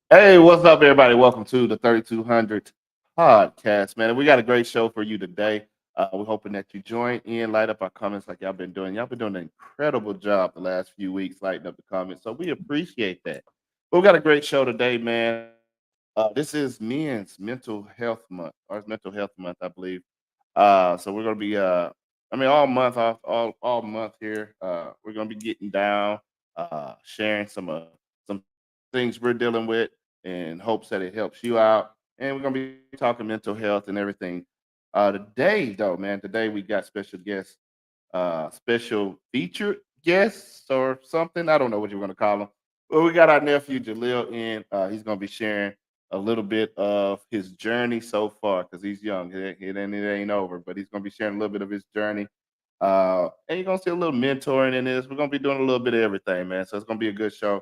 Hey, what's up, everybody? Welcome to the 3200 podcast, man. We got a great show for you today. We're hoping that you join in, light up our comments like y'all been doing. Y'all been doing an incredible job the last few weeks, lighting up the comments. So we appreciate that. But we got a great show today, man. This is Men's Mental Health Month, or it's Mental Health Month, I believe. So we're gonna be, all month off, all month here. We're gonna be getting down, sharing some things we're dealing with, in hopes that it helps you out. And we're gonna be talking mental health and everything. Today, though, man, today we got special guests, special featured guests or something. I don't know what you're gonna call them. Well, we got our nephew Jaleel in. He's gonna be sharing a little bit of his journey so far because he's young. It ain't over, but he's gonna be sharing a little bit of his journey. And you're gonna see a little mentoring in this. We're gonna be doing a little bit of everything, man. So it's gonna be a good show.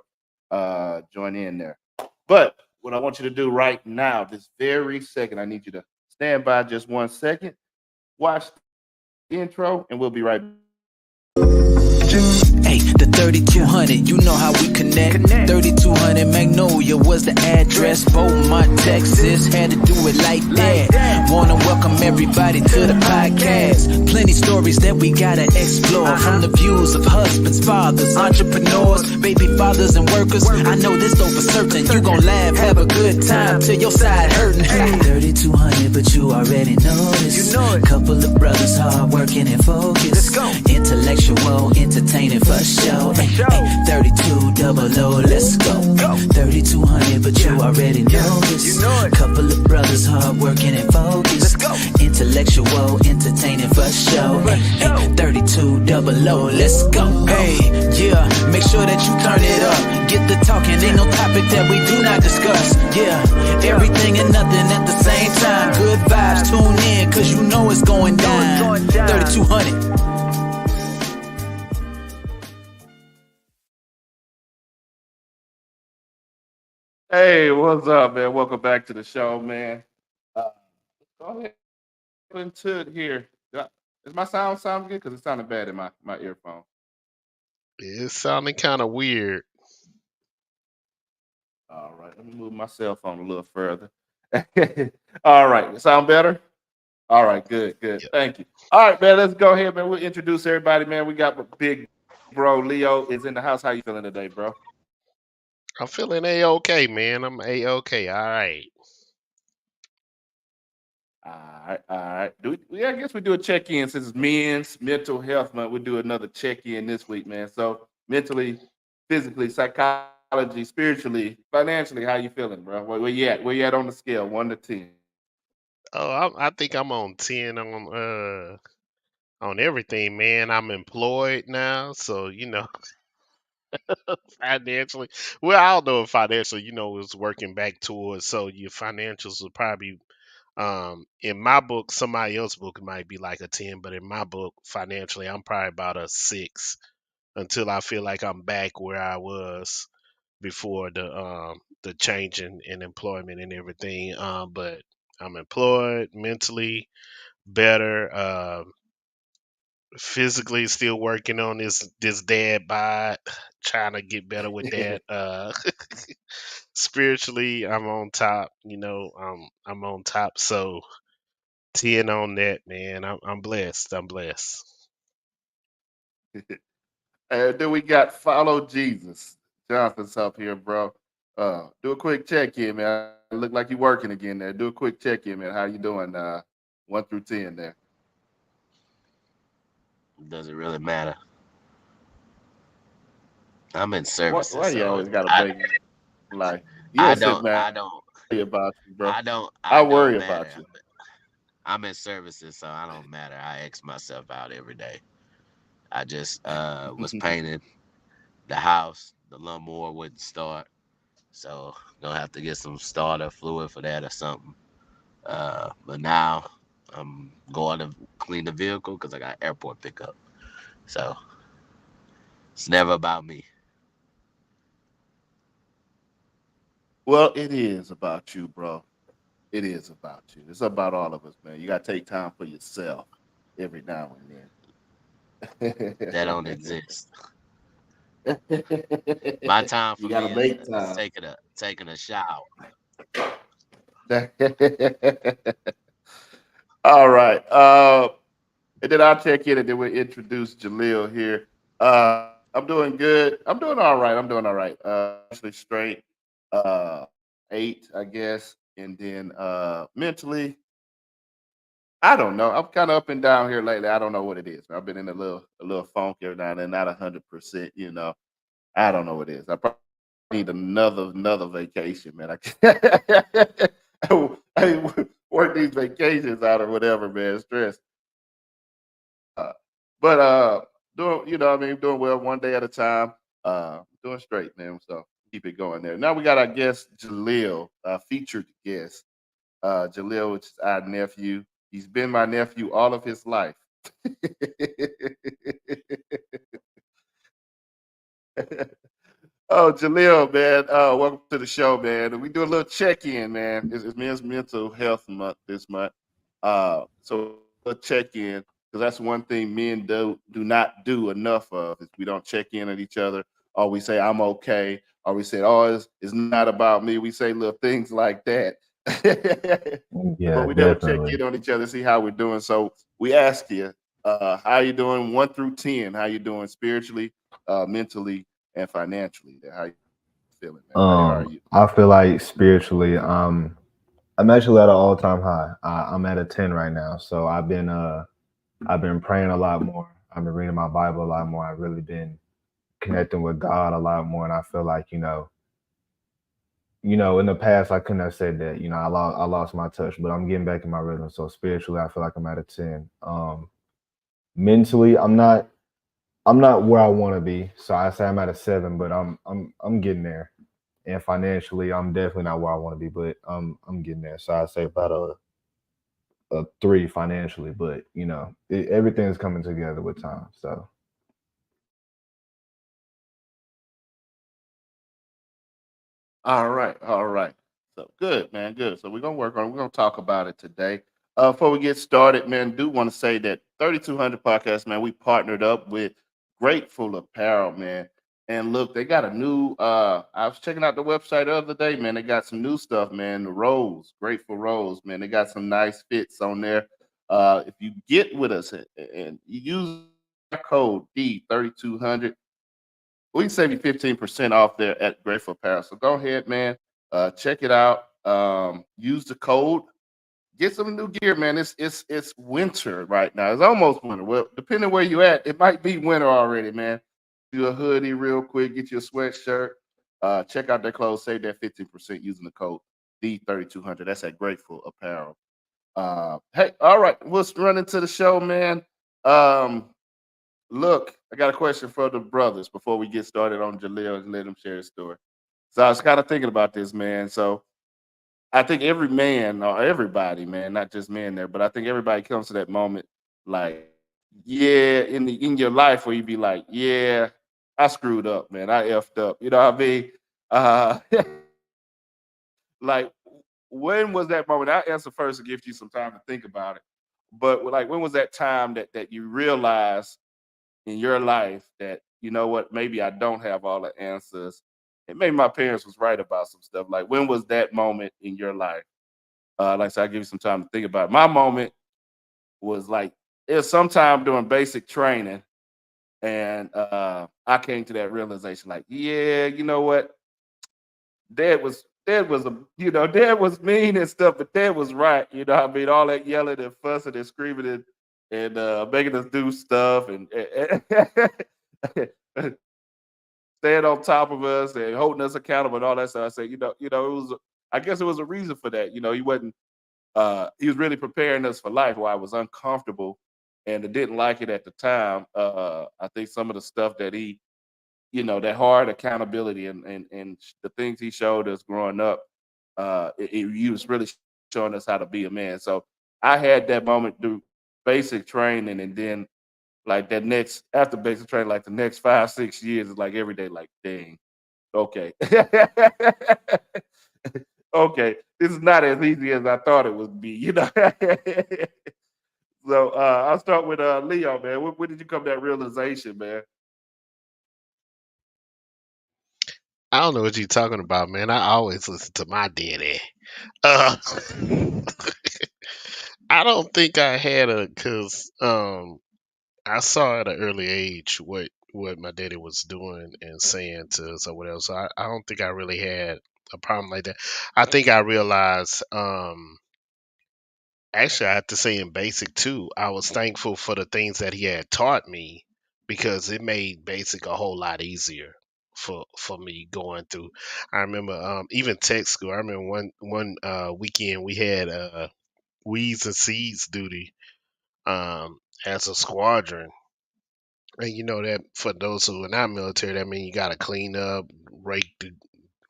Join in there. But what I want you to do right now, this very second, I need you to stand by just 1 second, watch the intro, and we'll be right back. Hey, the 3200, you know how we connect. 3200 Magnolia was the address. Beaumont, Texas, had to do it like that. Wanna welcome everybody to the podcast. Plenty stories that we gotta explore. From the views of husbands, fathers, entrepreneurs, baby fathers and workers. I know this though for certain. You gon' laugh, have a good time till your side hurting. 3200, but you already know this. Couple of brothers hard working and focused. Intellectual, entertaining for show. 32 double O, let's go. 3200, but you already know this. Couple of brothers hard working and focused. Intellectual, entertaining for show. 32 double O, let's go. Hey, yeah, make sure that you turn it up. Get the talking, ain't no topic that we do not discuss. Yeah, everything and nothing at the same time. Good vibes, tune in, cause you know it's going down. 3200. Hey, what's up, man? Welcome back to the show, man. Let's go ahead into it here. Is my sound good? Because it sounded bad in my earphone. It's sounding kind of weird. All right, let me move my cell phone a little further. All right, sound better? All right, good. Yeah. Thank you. All right, man, let's go ahead, man. We'll introduce everybody, man. We got big bro Leo is in the house. How you feeling today, bro? I'm feeling A-OK, man. I'm A-OK. All right. All right. I guess we do a check in since it's Men's Mental Health Month. We'll do another check in this week, man. So mentally, physically, psychology, spiritually, financially, how you feeling, bro? Where you at? Where you at on the scale, 1 to 10? Oh, I think I'm on 10 on everything, man. I'm employed now, so financially. Well, I don't know if financially, is working back towards. So your financials will probably, in my book, somebody else's book it might be like a 10, but in my book, financially, I'm probably about a 6 until I feel like I'm back where I was before the change in employment and everything. But I'm employed, mentally better, physically still working on this dad bod, trying to get better with that. Spiritually, I'm on top. I'm on top. So 10 on that, man. I'm blessed. I'm blessed. Then we got Follow Jesus. Jonathan's up here, bro. Do a quick check in, man. Look like you're working again there. Do a quick check in, man. How you doing? 1 through 10 there. Does it really matter? I'm in Why services, you so always gotta I make like I yes, it don't matter I don't about you, bro. I I don't worry matter. about you. I'm in services, so I don't matter. I X myself out every day. I just was painting the house. The lawnmower wouldn't start, so gonna have to get some starter fluid for that or something. But now I'm going to clean the vehicle because I got airport pickup. So it's never about me. Well, it is about you, bro. It is about you. It's about all of us, man. You gotta take time for yourself every now and That don't then. exist. My time You for gotta me make is time. taking a shower. All right. And then I'll check in and then we'll introduce Jaleel here. I'm doing good. I'm doing all right. I'm doing all right. Actually straight. Uh 8, I guess. And then mentally, I don't know. I'm kind of up and down here lately. I don't know what it is. I've been in a little funk every now and then, not 100%, I don't know what it is. I probably need another vacation, man. I can't I work these vacations out or whatever, man. Stress. Uh, but doing, what I mean, doing well one day at a time. Doing straight, man. So keep it going there. Now we got our guest Jaleel, featured guest. Jaleel, which is our nephew. He's been my nephew all of his life. Oh, Jaleel, man, welcome to the show, man. We do a little check-in, man. It's Men's Mental Health Month this month. So a check-in, because that's one thing men do not do enough of is we don't check in on each other, or we say I'm okay, or we say, oh, it's not about me. We say little things like that. But Yeah, we never check definitely. in on each other, see how we're doing. So we ask you, how you doing 1 through 10? How you doing spiritually, mentally, and financially? How you feeling, man? How are you? I feel like spiritually, I'm actually at an all time high. I'm at a 10 right now. So I've been praying a lot more. I've been reading my Bible a lot more. I've really been connecting with God a lot more. And I feel like, in the past I couldn't have said that. I lost my touch, but I'm getting back in my rhythm. So spiritually I feel like I'm at a 10. Mentally, I'm not where I want to be. So I say I'm at a 7, but I'm getting there. And financially, I'm definitely not where I want to be, but I'm getting there. So I say about a 3 financially, but everything's coming together with time. So All right, all right. So good, man, good. So we're gonna talk about it today. Before we get started, man, do want to say that 3200 podcast, man, we partnered up with Grateful Apparel, man. And look, they got a new I was checking out the website the other day, man. They got some new stuff, man. The Rose, Grateful Rose, man. They got some nice fits on there. If you get with us and you use our code D3200, we can save you 15% off there at Grateful Apparel. So go ahead, man. Check it out. Use the code. Get some new gear, man. It's winter right now. It's almost winter. Well, depending where you at, it might be winter already, man. Do a hoodie real quick. Get you a sweatshirt. Check out their clothes. Save that 15% using the code D3200. That's at Grateful Apparel. Hey, all right. Let's run into the show, man. Um, Look, I got a question for the brothers before we get started on Jaleel and let him share his story. So I was kind of thinking about this, man. So I think every man or everybody, man, not just men there, but I think everybody comes to that moment, like, yeah, in your life where you be like, yeah, I screwed up, man. I effed up. You know what I mean? Uh, like, when was that moment? I'll answer first to give you some time to think about it. But like, when was that time that you realized in your life that you know what, maybe I don't have all the answers, and maybe my parents was right about some stuff? Like, when was that moment in your life? Like I said, I give you some time to think about it. My moment was like, it was sometime during basic training, and I came to that realization, like, yeah, you know what, dad was a dad was mean and stuff, but dad was right. You know what I mean? All that yelling and fussing and screaming and making us do stuff and staying on top of us and holding us accountable and all that stuff. I said, it was, I guess it was a reason for that. He wasn't he was really preparing us for life while I was uncomfortable and I didn't like it at the time. I think some of the stuff that he, that hard accountability and the things he showed us growing up, he was really showing us how to be a man. So I had that moment through basic training, and then like that next after basic training, like the next 5 6 years is like every day, like dang, okay, okay, this is not as easy as I thought it would be. So I'll start with Leo, man. When did you come to that realization, man? I don't know what you're talking about, man. I always listen to my daddy. Uh, I don't think I had a because I saw at an early age what my daddy was doing and saying to us or whatever. So I don't think I really had a problem like that. I think I realized actually, I have to say in basic too, I was thankful for the things that he had taught me because it made basic a whole lot easier for me going through. I remember even tech school. I remember one weekend we had weeds and seeds duty as a squadron. And you know that for those who are not military, that means you gotta clean up, rake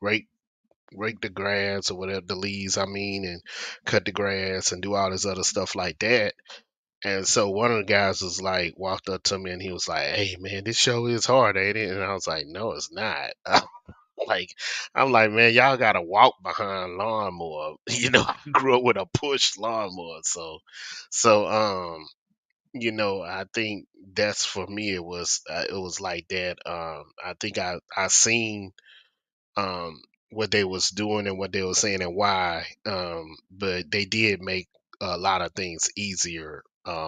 rake the grass or whatever the leaves. I mean, and cut the grass and do all this other stuff like that. And so one of the guys was like, walked up to me and he was like, "Hey man, this show is hard, ain't it?" And I was like, "No, it's not." like, I'm like, man, y'all gotta walk behind lawnmower. I grew up with a push lawnmower, so I think that's for me. It was like that. I think I seen what they was doing and what they were saying and why. But they did make a lot of things easier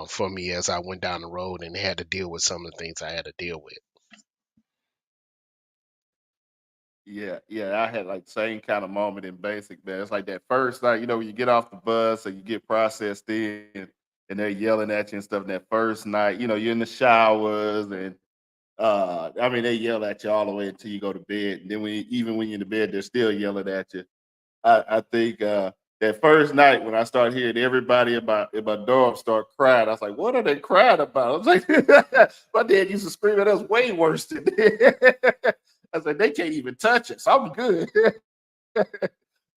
for me as I went down the road and had to deal with some of the things I had to deal with. Yeah, yeah, I had like the same kind of moment in basic, man. It's like that first night, when you get off the bus or you get processed in and they're yelling at you and stuff. And that first night, you're in the showers and I mean they yell at you all the way until you go to bed. And then even when you're in the bed, they're still yelling at you. I think that first night when I started hearing everybody in my dorm start crying, I was like, "What are they crying about?" I was like, "My dad used to scream at us way worse than that." I was like, "They can't even touch us. I'm good."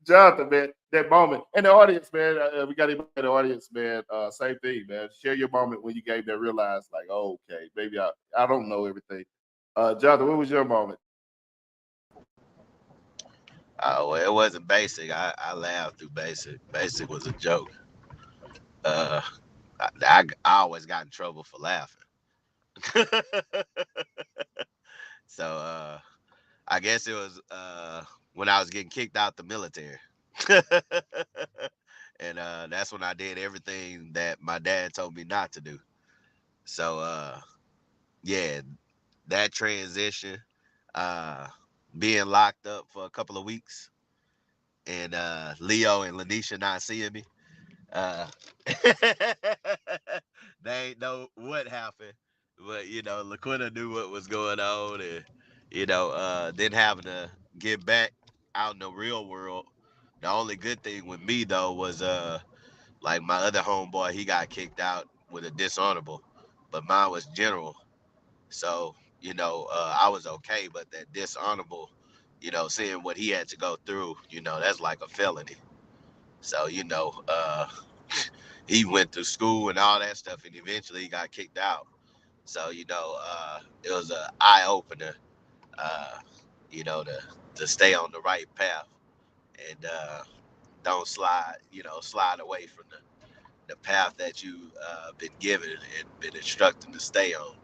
Jonathan, man, that moment, and the audience, man. We got anybody in the audience, man. Same thing, man. Share your moment when you gave that realize, like, oh, okay, maybe I don't know everything. Jonathan, what was your moment? Well, it wasn't basic. I laughed through basic. Basic was a joke. Uh, I always got in trouble for laughing. So I guess it was when I was getting kicked out the military. And that's when I did everything that my dad told me not to do. So yeah, that transition, uh, being locked up for a couple of weeks, and Leo and Lanisha not seeing me. Uh, they ain't know what happened, but Laquina knew what was going on, and then having to get back out in the real world. The only good thing with me though was like my other homeboy, he got kicked out with a dishonorable, but mine was general. So I was okay, but that dishonorable, seeing what he had to go through, that's like a felony. So he went to school and all that stuff, and eventually he got kicked out. So it was a eye opener, uh, to stay on the right path and don't slide away from the path that you been given and been instructed to stay on.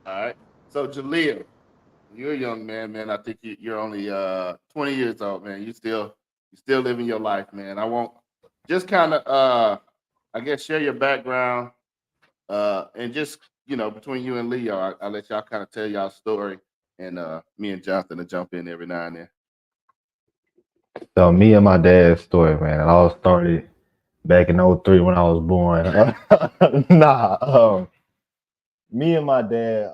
All right. So Jaleel, you're a young man, man. I think you're only 20 years old, man. You still living your life, man. I won't just kind of I guess share your background and just between you and Leo, I'll let y'all kind of tell y'all story, and me and Jonathan will jump in every now and then. So me and my dad's story, man. It all started back in '03 when I was born. Nah, me and my dad, I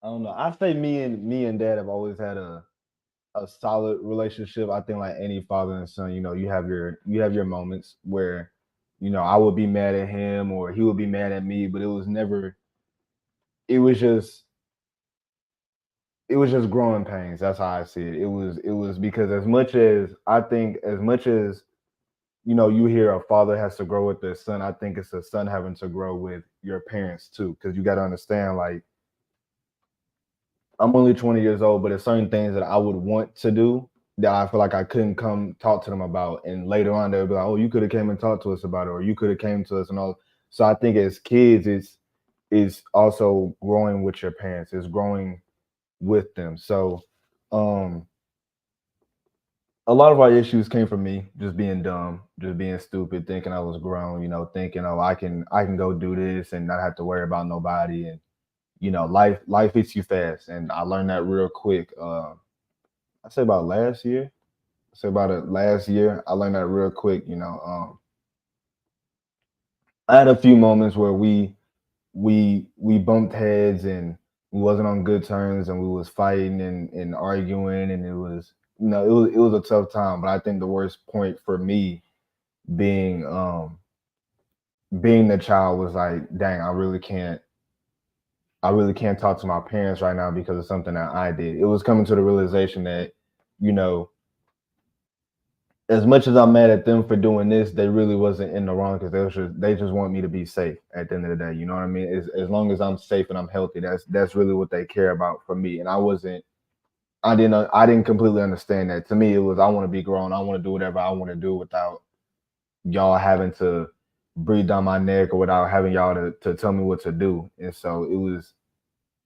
don't know. I say me and dad have always had a solid relationship. I think like any father and son, you have your moments where, I would be mad at him or he would be mad at me, but it was just it was just growing pains. That's how I see it. It was because as much as you hear a father has to grow with their son, I think it's a son having to grow with your parents too. Because you got to understand, like, I'm only 20 years old, but there's certain things that I would want to do that I feel like I couldn't come talk to them about. And later on, they'll be like, "Oh, you could have came and talked to us about it, or you could have came to us and all." So I think as kids, is also growing with your parents, is growing with them. So um a lot of our issues came from me just being dumb, just being stupid, thinking I was grown, thinking, oh, I can go do this and not have to worry about nobody. And life hits you fast, and I learned that real quick. I say about last year. I say about it last year. I learned that real quick. I had a few moments where we bumped heads, and we wasn't on good terms, and we was fighting and arguing, and it was a tough time. But I think the worst point for me being being the child was like, dang, I really can't talk to my parents right now because of something that I did. It was coming to the realization that, you know, as much as I'm mad at them for doing this, they really wasn't in the wrong, because they just want me to be safe at the end of the day. You know what I mean? As long as I'm safe and I'm healthy, that's really what they care about for me. And I didn't completely understand that. To me, it was, I want to be grown. I want to do whatever I want to do without y'all having to breathe down my neck, or without having y'all to tell me what to do. And so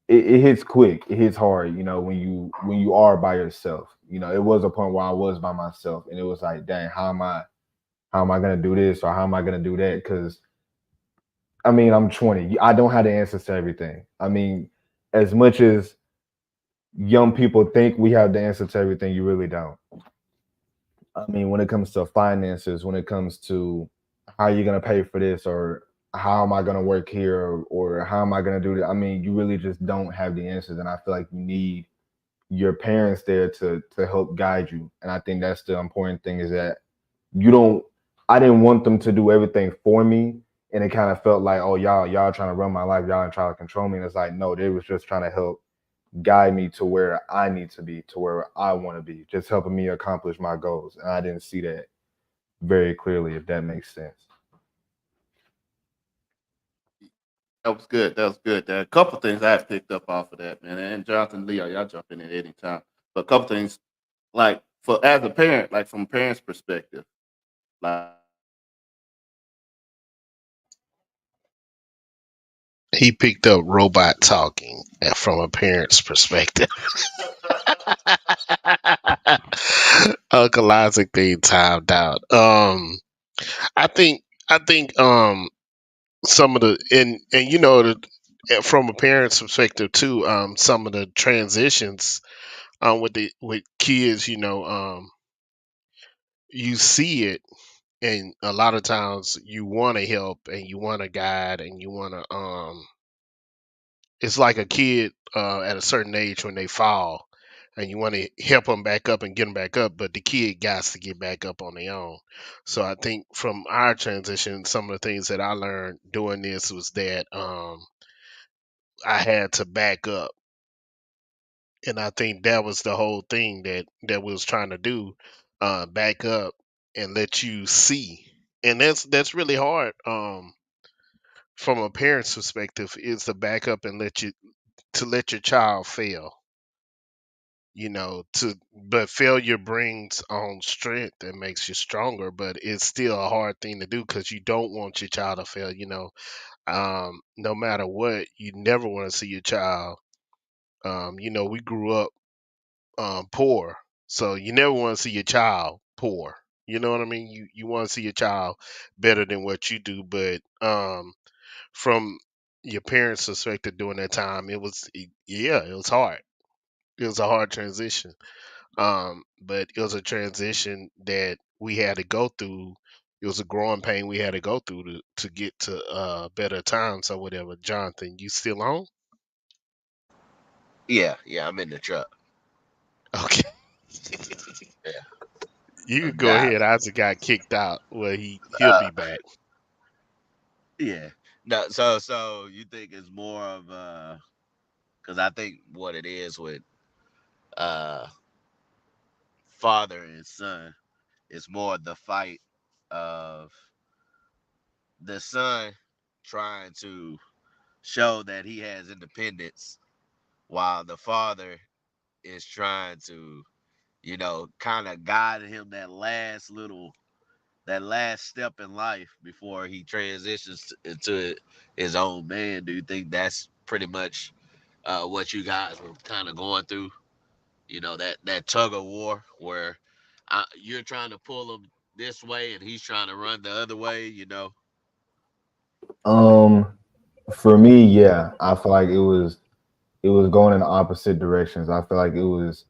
it hits quick. It hits hard, when you are by yourself. It was a point where I was by myself, and it was like, dang, how am I gonna do this, or how am I gonna do that? Because I mean, I'm 20. I don't have the answers to everything. I mean, as much as young people think we have the answer to everything, you really don't. I mean, when it comes to finances, when it comes to how you're gonna pay for this, or how am I gonna work here, or how am I gonna do that? I mean, you really just don't have the answers, and I feel like you need your parents there to help guide you. And I think that's the important thing, is that you don't. I didn't want them to do everything for me, and it kind of felt like, oh, y'all trying to run my life, y'all trying to control me. And it's like, no, they was just trying to help guide me to where I need to be, to where I want to be, just helping me accomplish my goals. And I didn't see that very clearly, if that makes sense. That was good. That was good. There are a couple things I picked up off of that, man. And Jonathan, Leo, y'all jump in at any time. But a couple things, like, for as a parent, like from a parent's perspective, like He picked up robot talking from a parent's perspective. Uncle Isaac thing timed out. I think some of the and from a parent's perspective too, some of the transitions with kids, you see it, and a lot of times you want to help and you want to guide and you want to it's like a kid at a certain age when they fall, and you want to help them back up and get them back up, but the kid got to get back up on their own. So I think from our transition, some of the things that I learned doing this was that I had to back up, and I think that was the whole thing that we was trying to do, back up and let you see. And that's really hard, from a parent's perspective, is to back up and let your child fail, to but failure brings on strength and makes you stronger, but it's still a hard thing to do because you don't want your child to fail. No matter what, you never want to see your child. We grew up poor, so you never want to see your child poor. You know what I mean? You want to see your child better than what you do, but from your parents' perspective during that time, yeah, it was hard. It was a hard transition, but it was a transition that we had to go through. It was a growing pain we had to go through to get to better times or whatever. Jonathan, you still on? Yeah, yeah, I'm in the truck. Okay. Yeah, You I'm can go ahead. driving. Isaac got kicked out. Well, he'll Uh, be back. yeah. No, so you think it's more of because I think what it is with uh father and son is more the fight of the son trying to show that he has independence, while the father is trying to, kind of guide him that last little that last step in life before he transitions into his own man. Do you think that's pretty much what you guys were kind of going through? You know, that tug of war where you're trying to pull him this way and he's trying to run the other way. You know. Um, for me, yeah, I feel like it was going in opposite directions. I feel like it was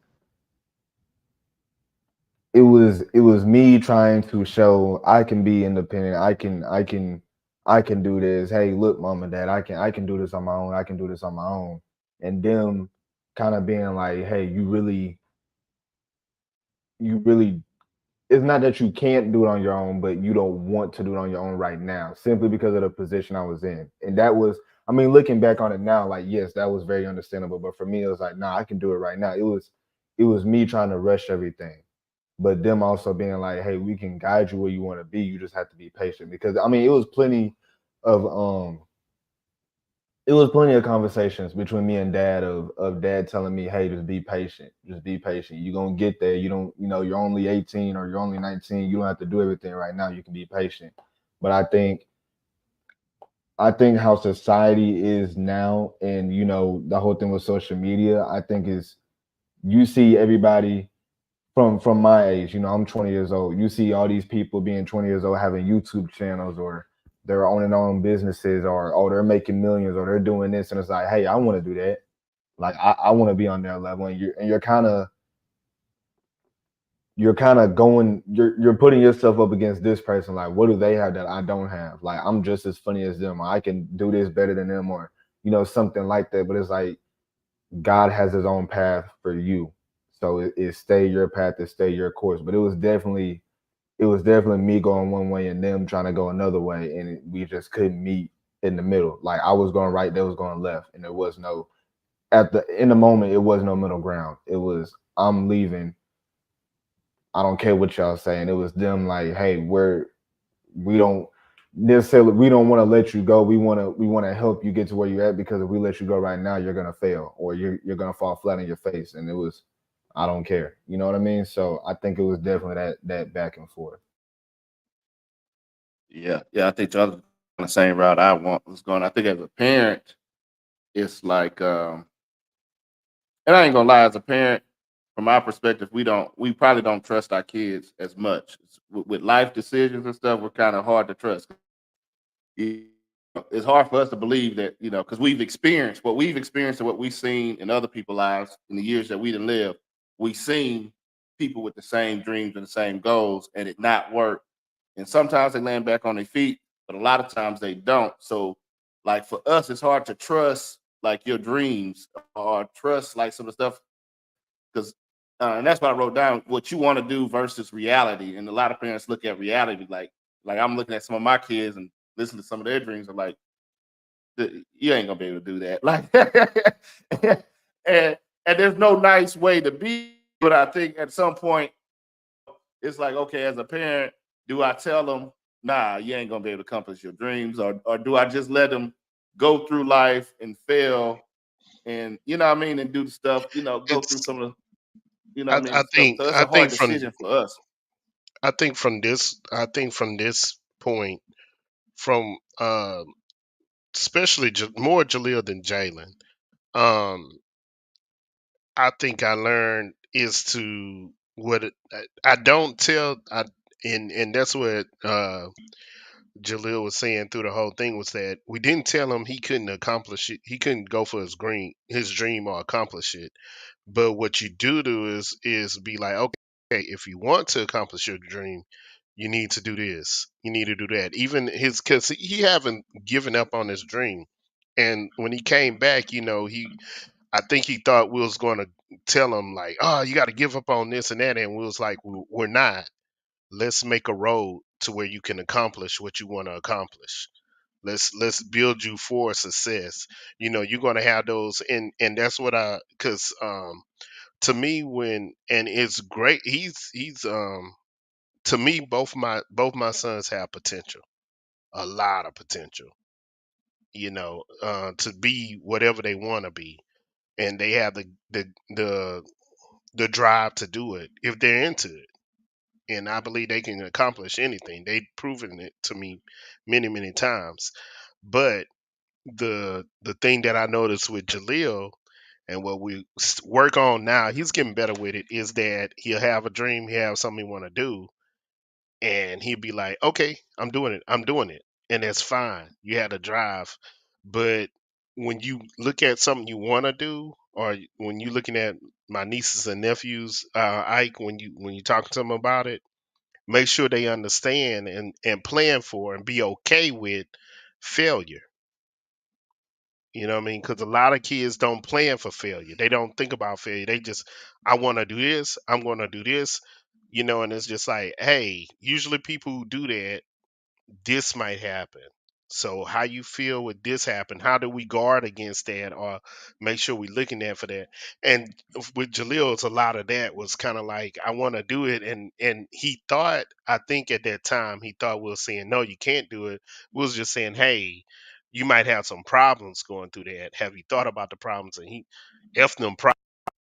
me trying to show I can be independent. I can do this. Hey, look, mom and dad, I can do this on my own. I can do this on my own. And them kind of being like, hey, you really it's not that you can't do it on your own, but you don't want to do it on your own right now, simply because of the position I was in. And that was, I mean, looking back on it now, like yes, that was very understandable. But for me, it was like, nah, I can do it right now. It was me trying to rush everything, but them also being like, hey, we can guide you where you want to be. You just have to be patient. Because I mean, of it was plenty of conversations between me and dad of dad telling me, hey, just be patient. Just be patient. You're gonna get there. You don't, you're only 18 or you're only 19. You don't have to do everything right now. You can be patient. But I think how society is now, and the whole thing with social media, I think is you see everybody from my age. I'm 20 years old. You see all these people being 20 years old having YouTube channels, or they're owning their own businesses, or oh, they're making millions, or they're doing this, and it's like, hey, I want to do that. Like I want to be on their level, and you're kind of going, you're putting yourself up against this person. Like, what do they have that I don't have? Like, I'm just as funny as them, or I can do this better than them, or something like that. But it's like God has His own path for you, so it stay your path, it stay your course. But it was definitely me going one way and them trying to go another way, and we just couldn't meet in the middle. Like I was going right, they was going left, and there was no, at the in the moment, it was no middle ground. It was, I'm leaving. I don't care what y'all saying. It was them like, hey, we don't necessarily, we don't want to let you go. We want to help you get to where you're at, because if we let you go right now, you're gonna fail, or you're gonna fall flat on your face. And it was, I don't care. You know what I mean? So I think it was definitely that back and forth. Yeah, yeah. I think y'all on the same route I want was going. I think as a parent, it's like, and I ain't gonna lie, as a parent, from my perspective, we probably don't trust our kids as much with life decisions and stuff. We're kind of hard to trust. You it's hard for us to believe that, because we've experienced and what we've seen in other people's lives in the years that we didn't live. We've seen people with the same dreams and the same goals, and it not work. And sometimes they land back on their feet, but a lot of times they don't. So, like for us, it's hard to trust like your dreams, or trust like some of the stuff, because and that's what I wrote down, what you want to do versus reality. And a lot of parents look at reality like I'm looking at some of my kids and listen to some of their dreams. I'm like, you ain't gonna be able to do that. Like, and there's no nice way to be. But I think at some point it's like, okay, as a parent, do I tell them, nah, you ain't gonna be able to accomplish your dreams, or do I just let them go through life and fail, and what I mean, and do the stuff, go through It's some of the, I, what I I mean, stuff. think So it's I a hard think from decision for us. this point, from especially more Jaleel than Jalen. Um, I think I learned is to I don't tell I and that's what Jaleel was saying through the whole thing, was that we didn't tell him he couldn't accomplish it. He couldn't go for his dream or accomplish it. But what you do is be like, okay, if you want to accomplish your dream, you need to do this. You need to do that. Even because he haven't given up on his dream. And when he came back, I think he thought we was going to tell him like, oh, you got to give up on this and that. And we was like, we're not. Let's make a road to where you can accomplish what you want to accomplish. Let's build you for success. You're going to have those, and that's what because to me, when and it's great, he's to me, both my sons have potential, a lot of potential, to be whatever they want to be, and they have the drive to do it if they're into it. and I believe they can accomplish anything. They've proven it to me many, many times. But the thing that I noticed with Jaleel and what we work on now, he's getting better with it. Is that he'll have a dream, he'll have something he want to do, and he'd be like, "Okay, I'm doing it," and that's fine. You had to drive, but when you look at something you want to do, or when you're looking at my nieces and nephews, Ike, when you talk to them about it, make sure they understand and plan for and be okay with failure. You know what I mean? Because a lot of kids don't plan for failure. They don't think about failure. They just, I want to do this. I'm going to do this. And it's just like, hey, usually people who do that, this might happen. So how you feel with this happen? How do we guard against that, or make sure we're looking at for that? And with Jaleel, it's a lot of that was kind of like I want to do it, and he thought, I think at that time he thought we were saying no, you can't do it. We was just saying, hey, you might have some problems going through that. Have you thought about the problems? And he, f them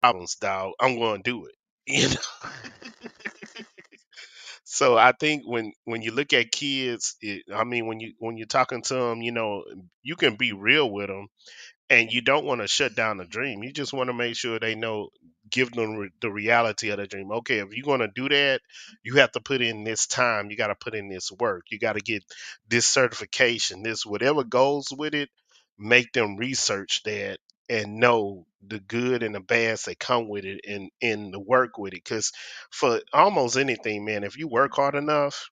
problems, dog. I'm going to do it. You know. So I think when you look at kids, I mean, when you're talking to them, you can be real with them, and you don't want to shut down the dream. You just want to make sure they know, give them the reality of the dream. Okay, if you're going to do that, you have to put in this time. You got to put in this work. You got to get this certification, this whatever goes with it. Make them research that and know the good and the bads that come with it, and the work with it. Because for almost anything, man, if you work hard enough,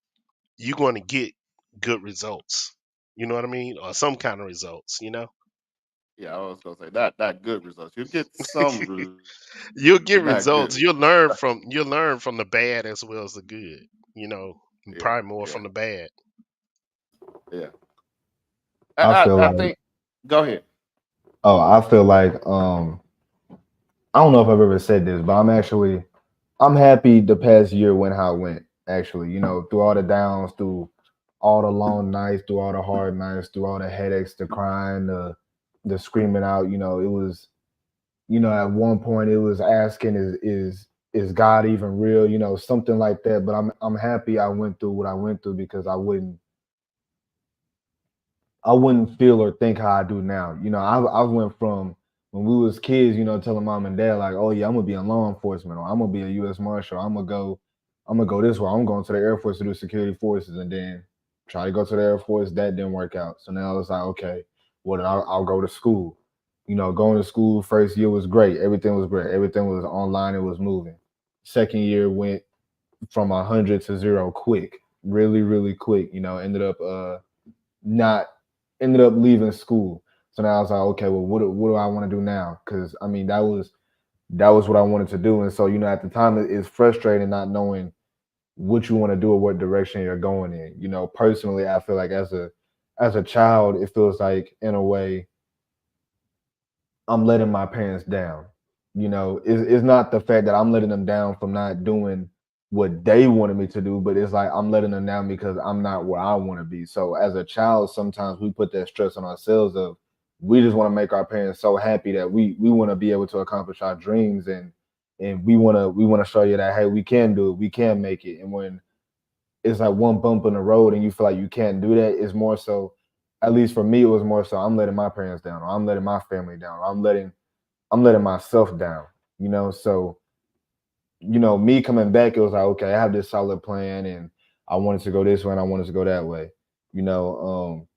you're going to get good results. You know what I mean? Or some kind of results, Yeah, I was gonna say not good results. You get some results, but You'll not get good results. results. You'll learn from the bad as well as the good. Yeah, Probably more yeah, from the bad. yeah. I feel I like think. Go ahead. I feel like I don't know if I've ever said this, but I'm happy the past year went how it went. Actually, through all the downs, through all the long nights, through all the hard nights, through all the headaches, the crying, the screaming out. It was, at one point it was asking, is God even real? Something like that. But I'm happy I went through what I went through because I wouldn't feel or think how I do now. I went from when we was kids, telling mom and dad like, oh yeah, I'm gonna be in law enforcement, or I'm gonna be a U.S. Marshal. I'm gonna go this way. I'm going to the Air Force to do security forces, and then try to go to the Air Force. That didn't work out. So now it's like, okay, well then I'll go to school. Going to school first year was great. Everything was great. Everything was online. It was moving. Second year went from 100 to 0 quick, really, really quick. Not ended up leaving school. So now I was like, okay, well, what do I want to do now? Because I mean, that was what I wanted to do, and so at the time it's frustrating not knowing what you want to do or what direction you're going in. Personally, I feel like as a child, it feels like in a way I'm letting my parents down. It's not the fact that I'm letting them down from not doing what they wanted me to do, but it's like I'm letting them down because I'm not where I want to be. So as a child, sometimes we put that stress on ourselves of we just want to make our parents so happy that we want to be able to accomplish our dreams, and we want to show you that hey, we can do it, we can make it. And when it's like one bump in the road and you feel like you can't do that, it's more so, at least for me, it was more so I'm letting my parents down, or I'm letting my family down, or I'm letting myself down. So me coming back, it was like, okay, I have this solid plan, and I wanted to go this way, and I wanted to go that way. You know,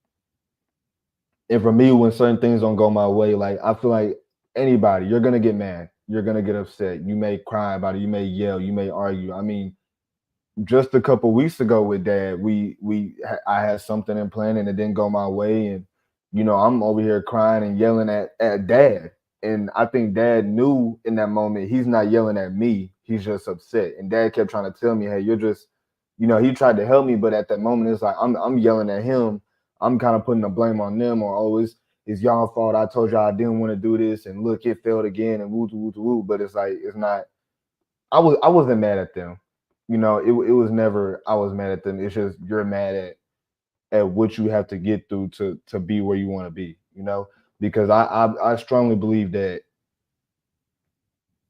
and for me, when certain things don't go my way, like I feel like anybody, you're gonna get mad, you're gonna get upset, you may cry about it, you may yell, you may argue. I mean, just a couple weeks ago with dad, I had something in plan and it didn't go my way, and I'm over here crying and yelling at dad, and I think dad knew in that moment he's not yelling at me, he's just upset, and dad kept trying to tell me, hey, you're just, he tried to help me, but at that moment it's like I'm yelling at him, I'm kind of putting the blame on them, or oh, it's y'all fault. I told y'all I didn't want to do this, and look, it failed again, and woo woo woo. But it's like it's not. I wasn't mad at them. It was never I was mad at them. It's just you're mad at what you have to get through to be where you want to be. Because I strongly believe that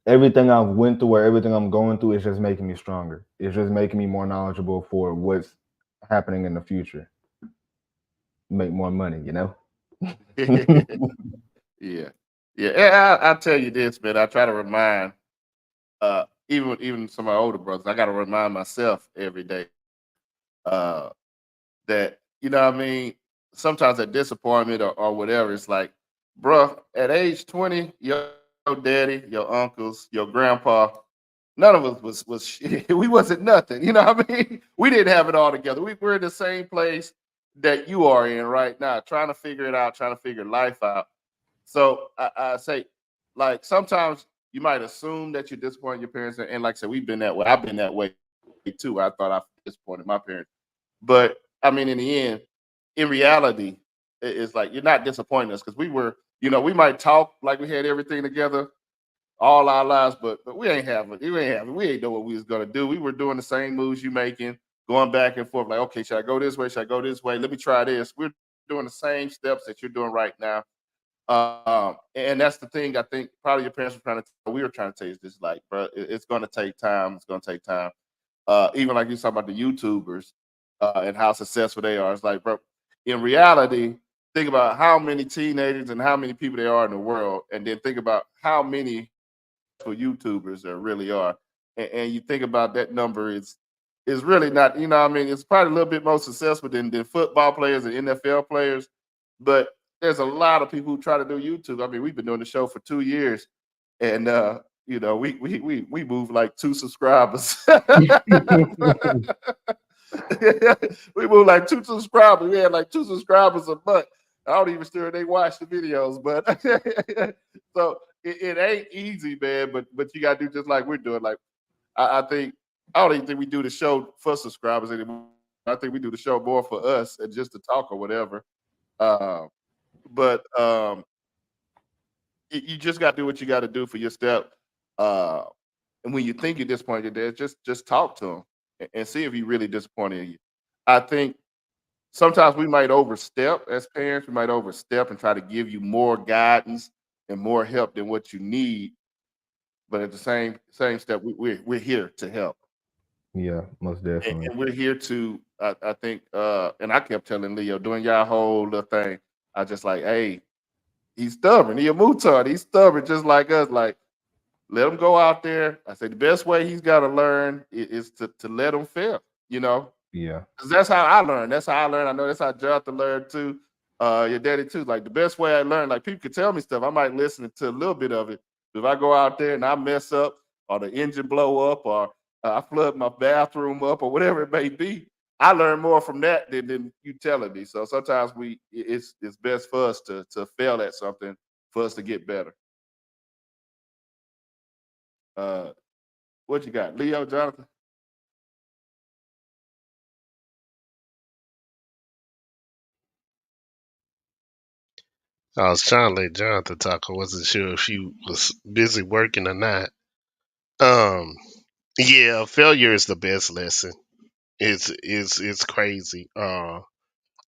everything I've went through or everything I'm going through is just making me stronger. It's just making me more knowledgeable for what's happening in the future. Make more money, you know? Yeah. Yeah. And I tell you this, man. I try to remind even some of my older brothers, I gotta remind myself every day uh that, you know what I mean, sometimes that disappointment or whatever, it's like, bruh, at age 20, your daddy, your uncles, your grandpa, none of us was shit. We wasn't nothing. You know what I mean? We didn't have it all together. We were in the same place that you are in right now, trying to figure it out, trying to figure life out. So I say, like, sometimes you might assume that you're disappointing your parents, and like I said, we've been that way. I've been that way too. I thought I disappointed my parents, but I mean, in the end, in reality, it's like you're not disappointing us because we were, we might talk like we had everything together all our lives, but we ain't having, we ain't know what we was gonna do. We were doing the same moves you making, going back and forth, like, okay, should I go this way? Should I go this way? Let me try this. We're doing the same steps that you're doing right now. And that's the thing. I think probably your parents were trying to. We were trying to tell you is this, like, bro, it's going to take time. It's going to take time. Even like you talking about the YouTubers and how successful they are. It's like, bro, in reality, think about how many teenagers and how many people there are in the world, and then think about how many YouTubers there really are. And you think about that number is really not. I mean, it's probably a little bit more successful than football players and NFL players, but there's a lot of people who try to do YouTube. I mean, we've been doing the show for 2 years, and we moved like 2 subscribers. We moved like 2 subscribers. We had like 2 subscribers a month. I don't even sure they watch the videos, but so it ain't easy, man. But you gotta do just like we're doing. Like I think I don't even think we do the show for subscribers anymore. I think we do the show more for us and just to talk or whatever. Um, but you just got to do what you got to do for your step. Uh, and when you think you're disappointed, there, just talk to them and see if he really disappointed in you. I think sometimes we might overstep as parents. We might overstep and try to give you more guidance and more help than what you need. But at the same step, we're here to help, Yeah, most definitely. and we're here to. I think, and I kept telling Leo doing y'all whole little thing. I just like, hey, he's stubborn. He a mutard. He's stubborn, just like us. Like, let him go out there. I say the best way he's got to learn is to let him fail. You know, Yeah. 'cause that's how I learned. That's how I learned. I know that's how Jonathan learned too. Your daddy too. Like the best way I learned, like people could tell me stuff. I might listen to a little bit of it. If I go out there and I mess up, or the engine blow up, or I flood my bathroom up, or whatever it may be, I learn more from that than you telling me. So sometimes it's best for us to fail at something for us to get better. Uh, what you got, Leo, Jonathan? I was trying to let Jonathan talk. I wasn't sure if you was busy working or not. Um, yeah, failure is the best lesson. It's crazy. I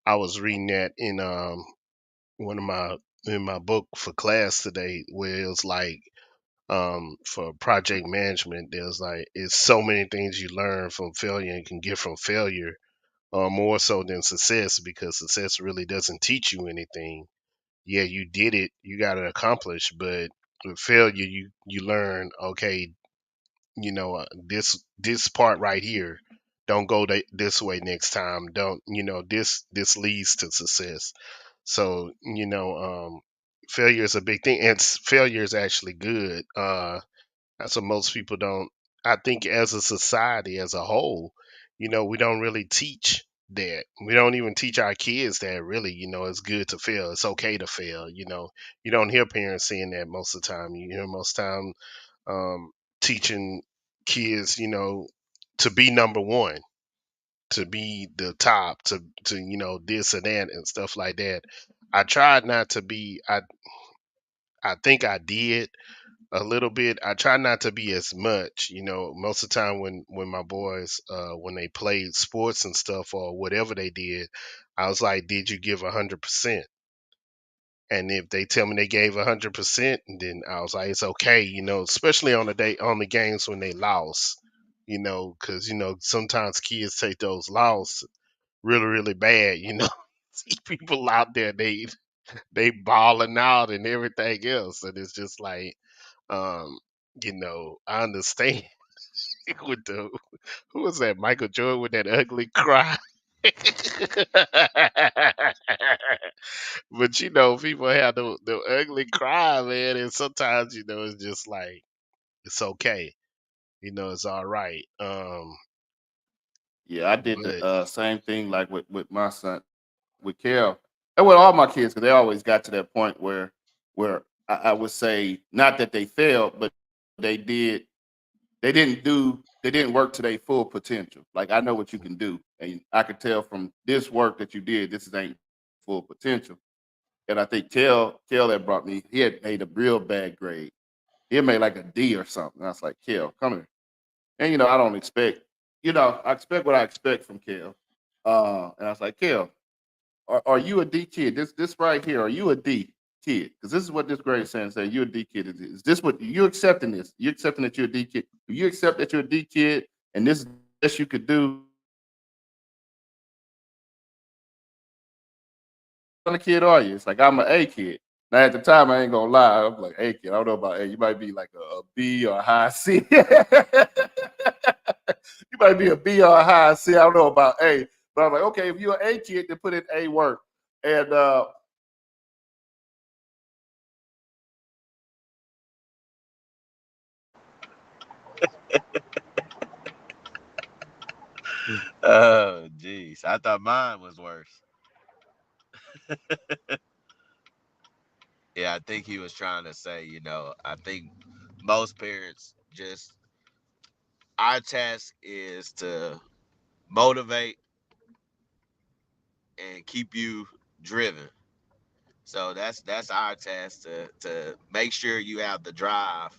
was reading that in one of my in my book for class today, where it was like for project management, there's like it's so many things you learn from failure and can get from failure, more so than success, because success really doesn't teach you anything. Yeah, you did it, you got it accomplished, but with failure, you learn. Okay, this part right here, don't go this way next time. Don't this leads to success. So failure is a big thing, and failure is actually good. That's what most people don't. I think as a society as a whole, we don't really teach that. We don't even teach our kids that really. It's good to fail. It's okay to fail. You don't hear parents saying that most of the time. You hear most time um, teaching kids, to be number one, to be the top, to this and that and stuff like that. I tried not to be. I think I did a little bit. I try not to be as much. Most of the time when my boys when they played sports and stuff or whatever they did, I was like, "Did you give 100%?" And if they tell me they gave 100%, then I was like, it's okay, especially on the day on the games when they lost, because sometimes kids take those losses really really bad. See people out there, they balling out and everything else, and it's just like, um, I understand with the who was that Michael Jordan with that ugly cry. But people have the ugly cry, man, and sometimes it's just like it's okay, it's all right. Yeah, I did the But same thing like with my son, with Kel, and with all my kids, because they always got to that point where I would say not that they failed, but they did they didn't work to their full potential. Like I know what you can do, and I could tell from this work that you did, this ain't full potential. And I think Kel that brought me, he had made a real bad grade. He had made like a D or something. I was like, Kel, come here. And I don't expect, I expect what I expect from Kel. And I was like, Kel, are you a D kid? This right here, are you a D kid? Because this is what this grade is saying. Say you're a D kid. Is this what you accepting this? You accepting that you're a D kid? Do you accept that you're a D kid and this is the best you could do? What kind of kid are you? It's like I'm an A kid. Now at the time I ain't gonna lie, I'm like A kid. I don't know about A. You might be like a B or a high C. You might be a B or a high C. I don't know about A. But I'm like, okay, if you're an A kid, then put in A work. And Oh, jeez. I thought mine was worse. Yeah, I think he was trying to say, I think most parents just, our task is to motivate and keep you driven. So that's our task to make sure you have the drive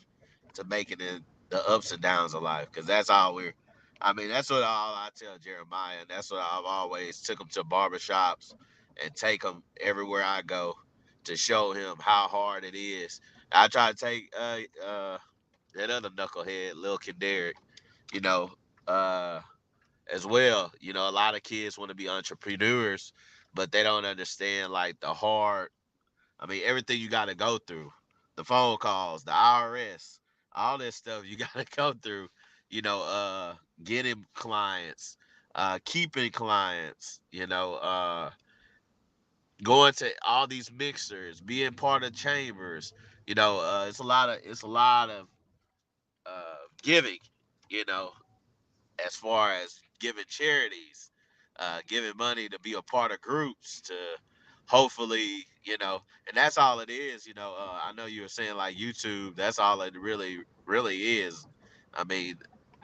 to making it the ups and downs of life, because that's all we're. I mean, that's what all I tell Jeremiah, and that's what I've always took him to barbershops and take him everywhere I go to show him how hard it is. I try to take that other knucklehead, Lil Kendrick, you know, uh, as well. A lot of kids want to be entrepreneurs, but they don't understand like the hard. I mean, everything you got to go through, the phone calls, the IRS, all this stuff you got to go through. Getting clients, keeping clients. Going to all these mixers, being part of chambers. It's a lot of giving. You know, as far as giving charities, giving money to be a part of groups, to hopefully, and that's all it is. I know you were saying like YouTube, that's all it really, really is. I mean,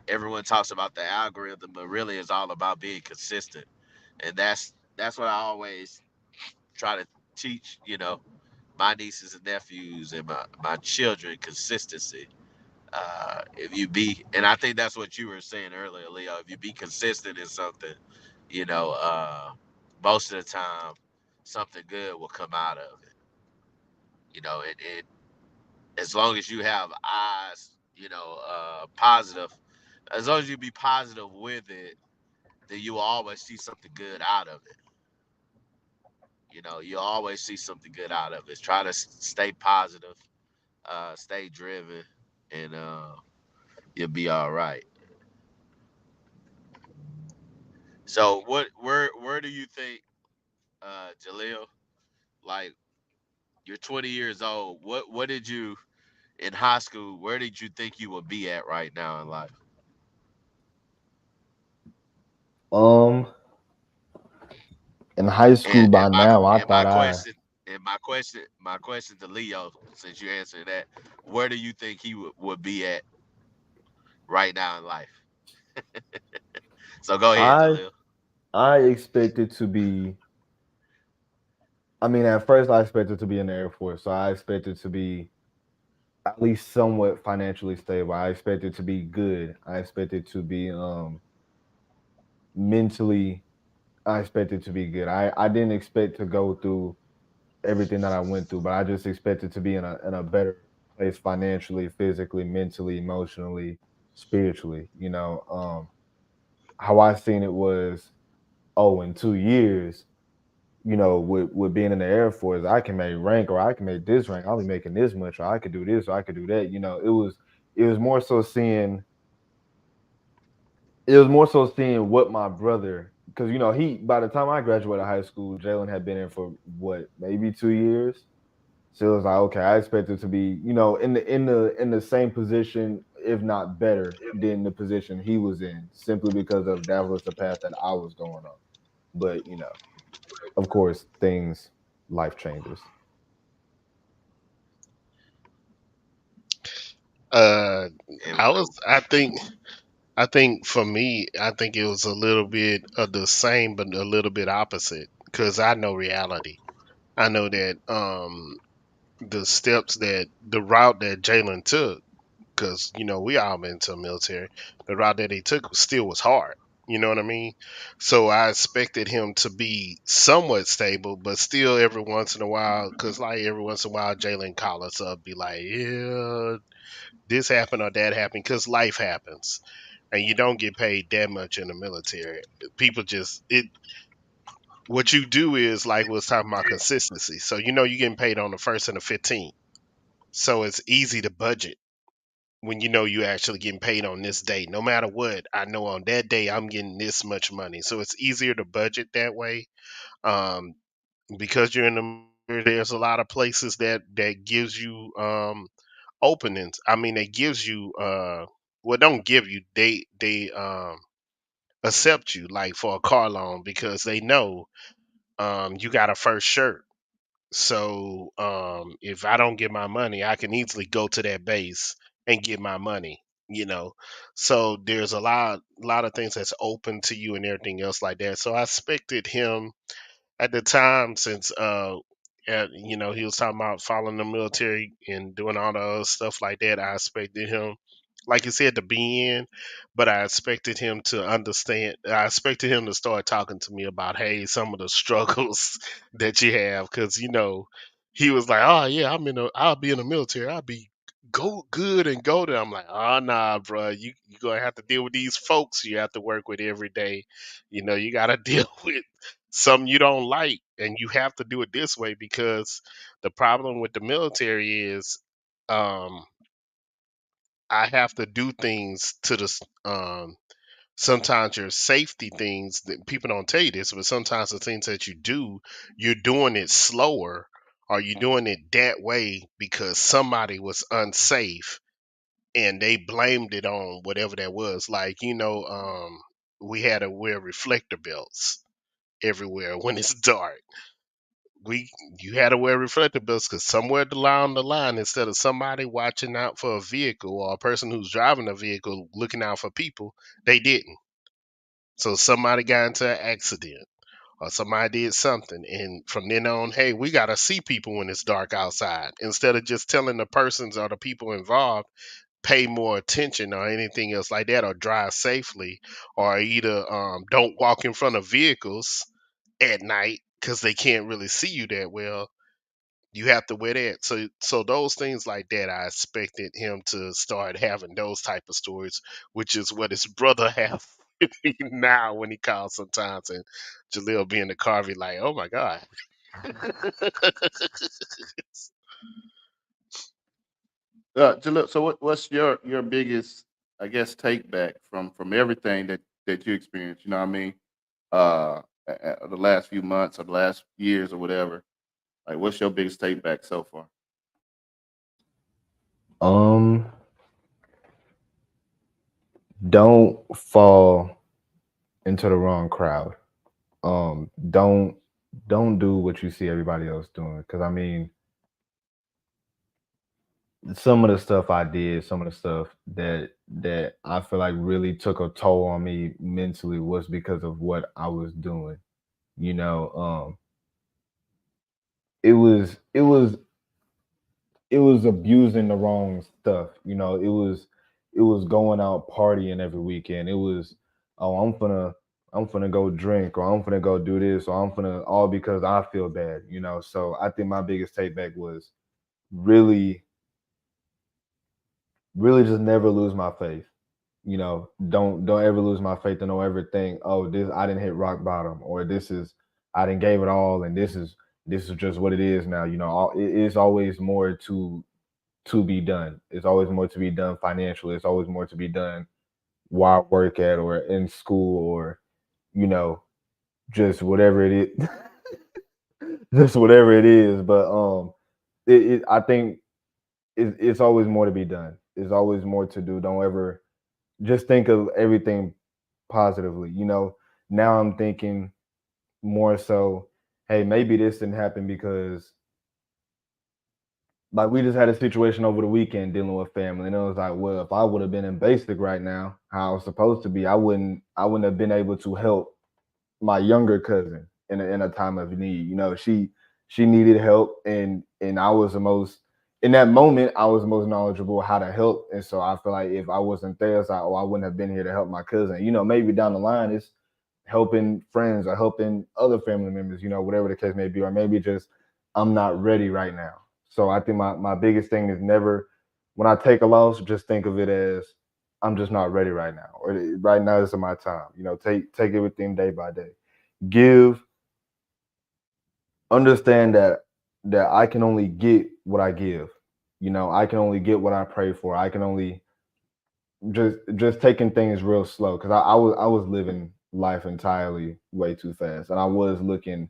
everyone talks about the algorithm, but really it's all about being consistent. And that's what I always try to teach, my nieces and nephews and my children: consistency. If you be, and I think that's what you were saying earlier, Leo. If you be consistent in something, you know, uh, most of the time, something good will come out of it. And as long as you have eyes, positive, as long as you be positive with it, then you will always see something good out of it. You'll always see something good out of it. Try to stay positive, stay driven, and you'll be all right. So where do you think, Jaleel, like, you're 20 years old, what did you in high school, where did you think you would be at right now in life? Um, in high yeah, school by now, I and my thought I question my question to Leo, since you answered that, where do you think he would be at right now in life? So go ahead, I Jaleel. I expected to be. I mean, at first I expected to be in the Air Force, so I expected to be at least somewhat financially stable. I expected to be good. I expected to be mentally. I expected to be good. I didn't expect to go through everything that I went through, but I just expected to be in a better place financially, physically, mentally, emotionally, spiritually. How I seen it was, oh, in 2 years, with being in the Air Force, I can make rank, or I can make this rank. I'll be making this much, or I could do this, or I could do that. It was more so seeing what my brother, because he, by the time I graduated high school, Jalen had been in for what, maybe 2 years. So it was like, okay, I expected to be, in the same position, if not better than the position he was in, simply because of that was the path that I was going on. But of course, life changes. Uh, And I was. I think for me, I think it was a little bit of the same, but a little bit opposite. Cause I know reality. I know that the route that Jalen took, because we all been to the military. The route that he took still was hard. You know what I mean? So I expected him to be somewhat stable, but still every once in a while, because like every once in a while, Jalen call us up, be like, "Yeah, this happened or that happened," because life happens, and you don't get paid that much in the military. People just it. What you do is like we was talking about consistency. So you're getting paid on the first and the 15th. So it's easy to budget when you actually getting paid on this day. No matter what, I know on that day I'm getting this much money. So it's easier to budget that way. Um, because you're in the there's a lot of places that gives you openings. I mean, they gives you well, don't give you, they accept you like for a car loan because they know you got a first shirt. So if I don't get my money, I can easily go to that base and get my money. You know, so there's a lot of things that's open to you and everything else like that. So I expected him at the time, since he was talking about following the military and doing all the other stuff like that. I expected him, like you said, to be in, but I expected him to understand. I expected him to start talking to me about, hey, some of the struggles that you have, because he was like, oh yeah, I'll be in the military, I'll be go good and go there. I'm like, oh nah, bro, you gonna have to deal with these folks you have to work with every day. You gotta deal with something you don't like, and you have to do it this way, because the problem with the military is um I have to do things to sometimes your safety things that people don't tell you this, but sometimes the things that you do, you're doing it slower, or you're doing it that way because somebody was unsafe and they blamed it on whatever that was. Like, we had to wear reflector belts everywhere when it's dark. we You had to wear reflector belts because somewhere along the line, instead of somebody watching out for a vehicle or a person who's driving a vehicle looking out for people, they didn't. So somebody got into an accident or somebody did something, and from then on, hey, we gotta see people when it's dark outside, instead of just telling the persons or the people involved pay more attention or anything else like that, or drive safely, or either don't walk in front of vehicles at night because they can't really see you that well. You have to wear that. So those things like that, I expected him to start having those type of stories, which is what his brother have with me now when he calls sometimes, and Jaleel be in the car be like, oh my God. Jalil, so what's your biggest, I guess, take back from everything that you experienced? You know what I mean? The last few months or the last years or whatever. Like, what's your biggest take back so far? Um, don't fall into the wrong crowd. Don't do what you see everybody else doing. Because I mean, some of the stuff I did, some of the stuff that I feel like really took a toll on me mentally was because of what I was doing. You know, it was abusing the wrong stuff. It was going out partying every weekend. It was, oh, I'm finna go drink, or I'm finna go do this, or I'm finna, all because I feel bad, you know. So I think my biggest take back was really, really just never lose my faith. You know, don't ever lose my faith, and don't ever think, oh, this, I didn't hit rock bottom, or this is, I didn't gave it all, and this is just what it is now. You know, it is always more to be done. It's always more to be done financially. It's always more to be done while I work at, or in school, or, you know, just whatever it is, just whatever it is. But I think it's always more to be done. It's always more to do. Don't ever just think of everything positively. You know, now I'm thinking more so, hey, maybe this didn't happen because, like, we just had a situation over the weekend dealing with family, and it was like, well, if I would have been in basic right now, how I was supposed to be, I wouldn't have been able to help my younger cousin in a time of need. You know, she needed help, and I was the most, in that moment I was the most knowledgeable how to help. And so I feel like if I wasn't there, it's like, oh, I wouldn't have been here to help my cousin. You know, maybe down the line it's helping friends or helping other family members, you know, whatever the case may be, or maybe just I'm not ready right now. So I think my biggest thing is, never, when I take a loss, just think of it as, I'm just not ready right now, or right now isn't my time. You know, take everything day by day. Give, understand that I can only get what I give. You know, I can only get what I pray for. I can only, just taking things real slow, because I was living life entirely way too fast, and I was looking,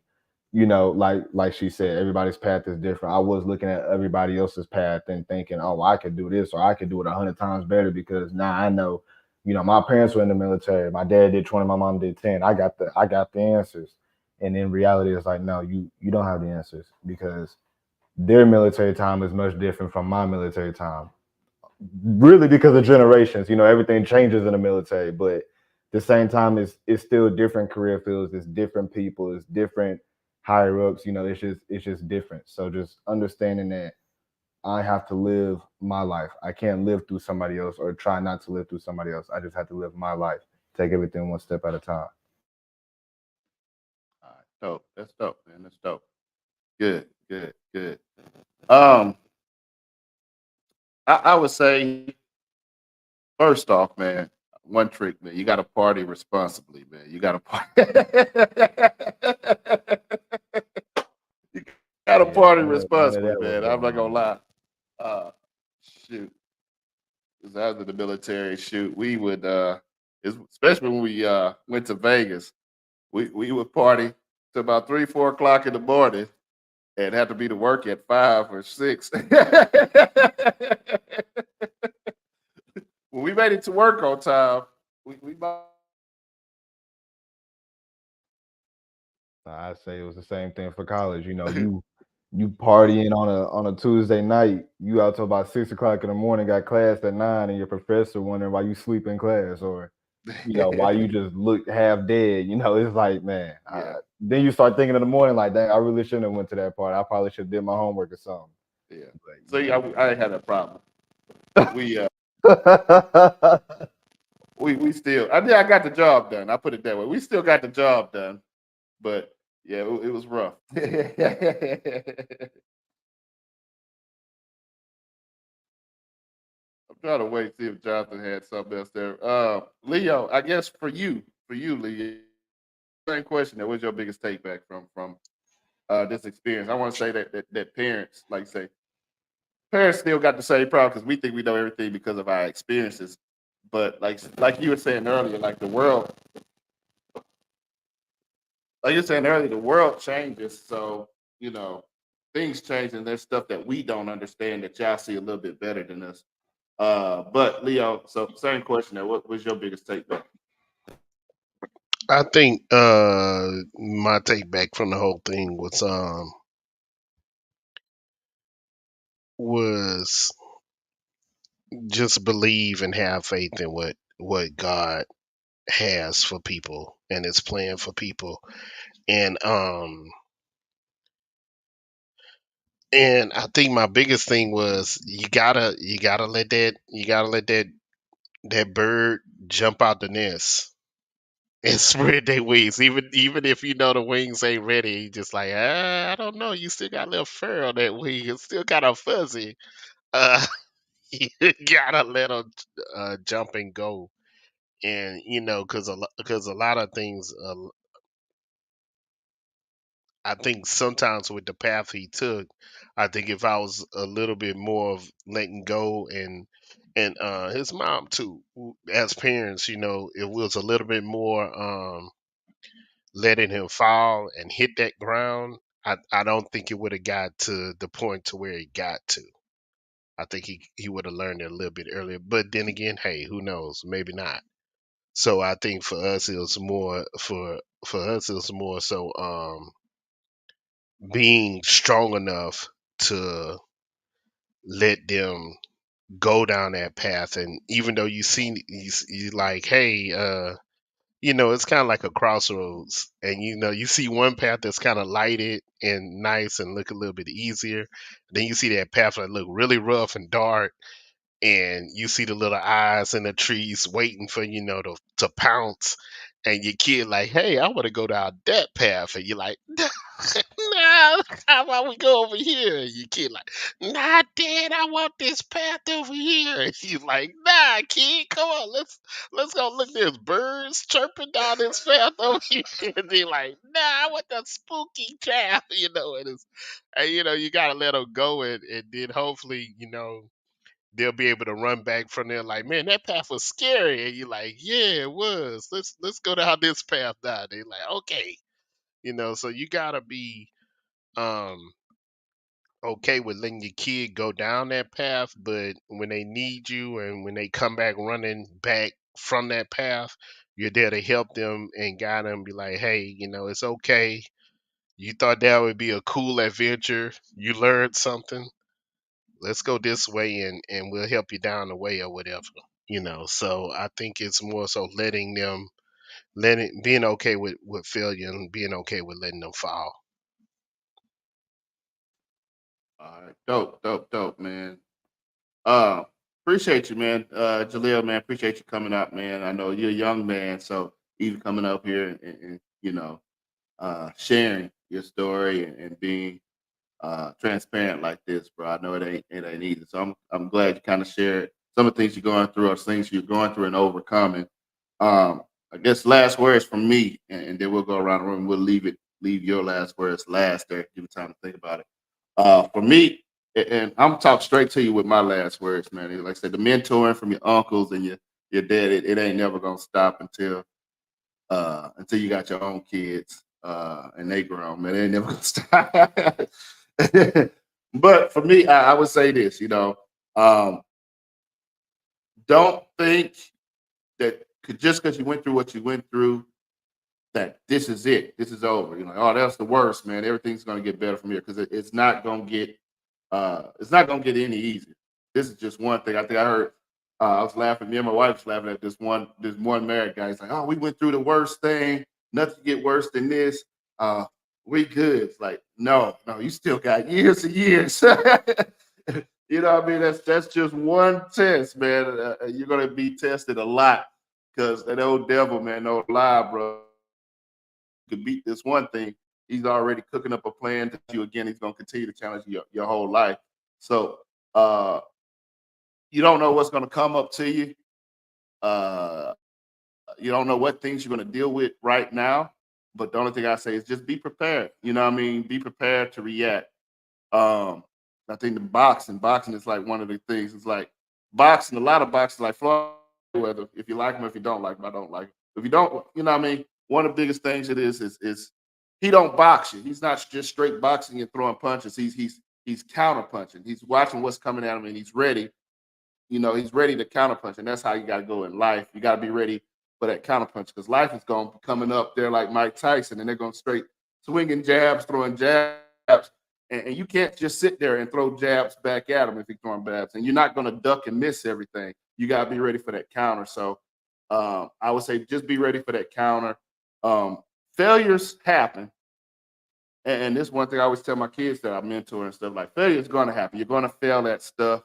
you know, like she said, everybody's path is different. I was looking at everybody else's path and thinking, oh, I could do this, or I could do it 100 times better, because now I know, you know, my parents were in the military. My dad did 20, my mom did 10. I got the answers. And in reality, it's like, no, you don't have the answers, because their military time is much different from my military time, really, because of generations. You know, everything changes in the military, but at the same time, it's still different career fields. It's different people. It's different higher ups. You know, it's just different. So just understanding that I have to live my life. I can't live through somebody else, or try not to live through somebody else. I just have to live my life. Take everything one step at a time. All right, dope. That's dope, man. That's dope. Good, good, good. Um, I would say, first off, man, one trick, man. You got to party responsibly, man. You got to party. You got to Yeah, party none of responsibly, that was man. I'm going not gonna on. lie. Uh, shoot, because I was in the military. Shoot, we would, especially when we went to Vegas, we would party to about 3, 4 o'clock in the morning, and had to be to work at 5 or 6. When we made it to work on time, we I say it was the same thing for college. You know, you partying on a Tuesday night, you out till about 6 o'clock in the morning, got class at 9, and your professor wondering why you sleep in class, or, you know, why you just look half dead. You know, it's like, man. yeah, Then you start thinking in the morning, like, dang, I really shouldn't have went to that party. I probably should have did my homework or something. yeah. See, But I ain't had that problem. We yeah. we still, I got the job done. I put it that way. We still got the job done, but yeah, it was rough. I'm trying to wait to see if Jonathan had something else there. Leo, I guess for you, Leo, same question. That was your biggest take back from this experience? I want to say that parents, like say, parents still got the same problem because we think we know everything because of our experiences. But like you were saying earlier, like you were saying earlier, the world changes. So you know things change, and there's stuff that we don't understand that y'all see a little bit better than us. But Leo, so same question there. What was your biggest take back? I think my take back from the whole thing was just believe and have faith in what God has for people and his plan for people. And I think my biggest thing was you gotta let that bird jump out the nest. and spread their wings. Even if you know the wings ain't ready, you just like, I don't know. You still got a little fur on that wing. It's still kind of fuzzy. Uh, you gotta let them jump and go. And because a lot of things, I think sometimes with the path he took, I think if I was a little bit more of letting go and his mom too, as parents, it was a little bit more letting him fall and hit that ground. I don't think it would have got to the point to where it got to. I think he would have learned it a little bit earlier. But then again, hey, who knows? Maybe not. So I think for us it was more so being strong enough to let them go down that path. And even though you like, hey, it's kind of like a crossroads, and you see one path that's kind of lighted and nice and look a little bit easier. Then you see that path that look really rough and dark, and you see the little eyes in the trees waiting for to pounce, and your kid like, hey, I want to go down that path, and you're like, nah, how about we go over here? And your kid like, nah, Dad, I want this path over here. And he's like, nah, kid, come on, let's go look. There's birds chirping down this path over here. And they're like, nah, I want the spooky path, and you gotta let them go, and then hopefully they'll be able to run back from there like, man, that path was scary. And you're like, yeah, it was. Let's go down this path now. They're like, okay. So you gotta be um okay with letting your kid go down that path, but when they need you and when they come back running back from that path, you're there to help them and guide them, be like, hey, it's okay. You thought that would be a cool adventure. You learned something. Let's go this way, and we'll help you down the way or whatever. So I think it's more so being okay with failure and being okay with letting them fall. All right, dope, dope, dope, man. Uh, Appreciate you, man. Jaleel, man, appreciate you coming up, man. I know you're a young man, so even coming up here and sharing your story and being transparent like this, bro. I know it ain't easy. So I'm glad you kind of shared some of the things you're going through or things you're going through and overcoming. I guess last words from me, and then we'll go around the room. We'll leave your last words last there. Give you time to think about it. For me, and I'm talk straight to you with my last words, man. Like I said, the mentoring from your uncles and your dad, it ain't never gonna stop until you got your own kids and they grown, man. They ain't never gonna stop. But for me, I would say this, um, don't think that just because you went through what you went through, that this is it, this is over. Oh, that's the worst, man. Everything's gonna get better from here because it's not gonna get any easier. This is just one thing. I think I heard. I was laughing. Me and my wife was laughing at this one married guy. He's like, "Oh, we went through the worst thing. Nothing get worse than this. Uh, we good." It's like, no, no, you still got years and years. You know what I mean? That's just one test, man. You're gonna be tested a lot because that old devil, man, no lie, bro. Could beat this one thing, he's already cooking up a plan to you again. He's going to continue to challenge you your whole life. So uh, you don't know what's going to come up to you. Uh, you don't know what things you're going to deal with right now. But the only thing I say is just be prepared. You know what I mean? Be prepared to react. Um, I think boxing is like one of the things. It's like boxing. A lot of boxing, like Floyd, whether if you like him, if you don't like him, I don't like him. If you don't, you know what I mean. One of the biggest things it is he don't box you. He's not just straight boxing and throwing punches. He's counter punching. He's watching what's coming at him and he's ready. He's ready to counterpunch, and that's how you got to go in life. You got to be ready for that counterpunch because life is going to be coming up there like Mike Tyson, and they're going straight swinging jabs, throwing jabs, and you can't just sit there and throw jabs back at him if he's throwing jabs, and you're not going to duck and miss everything. You got to be ready for that counter. So I would say just be ready for that counter. Um, Failures happen, and this is one thing I always tell my kids that I mentor and stuff like failure is going to happen. You're going to fail at stuff.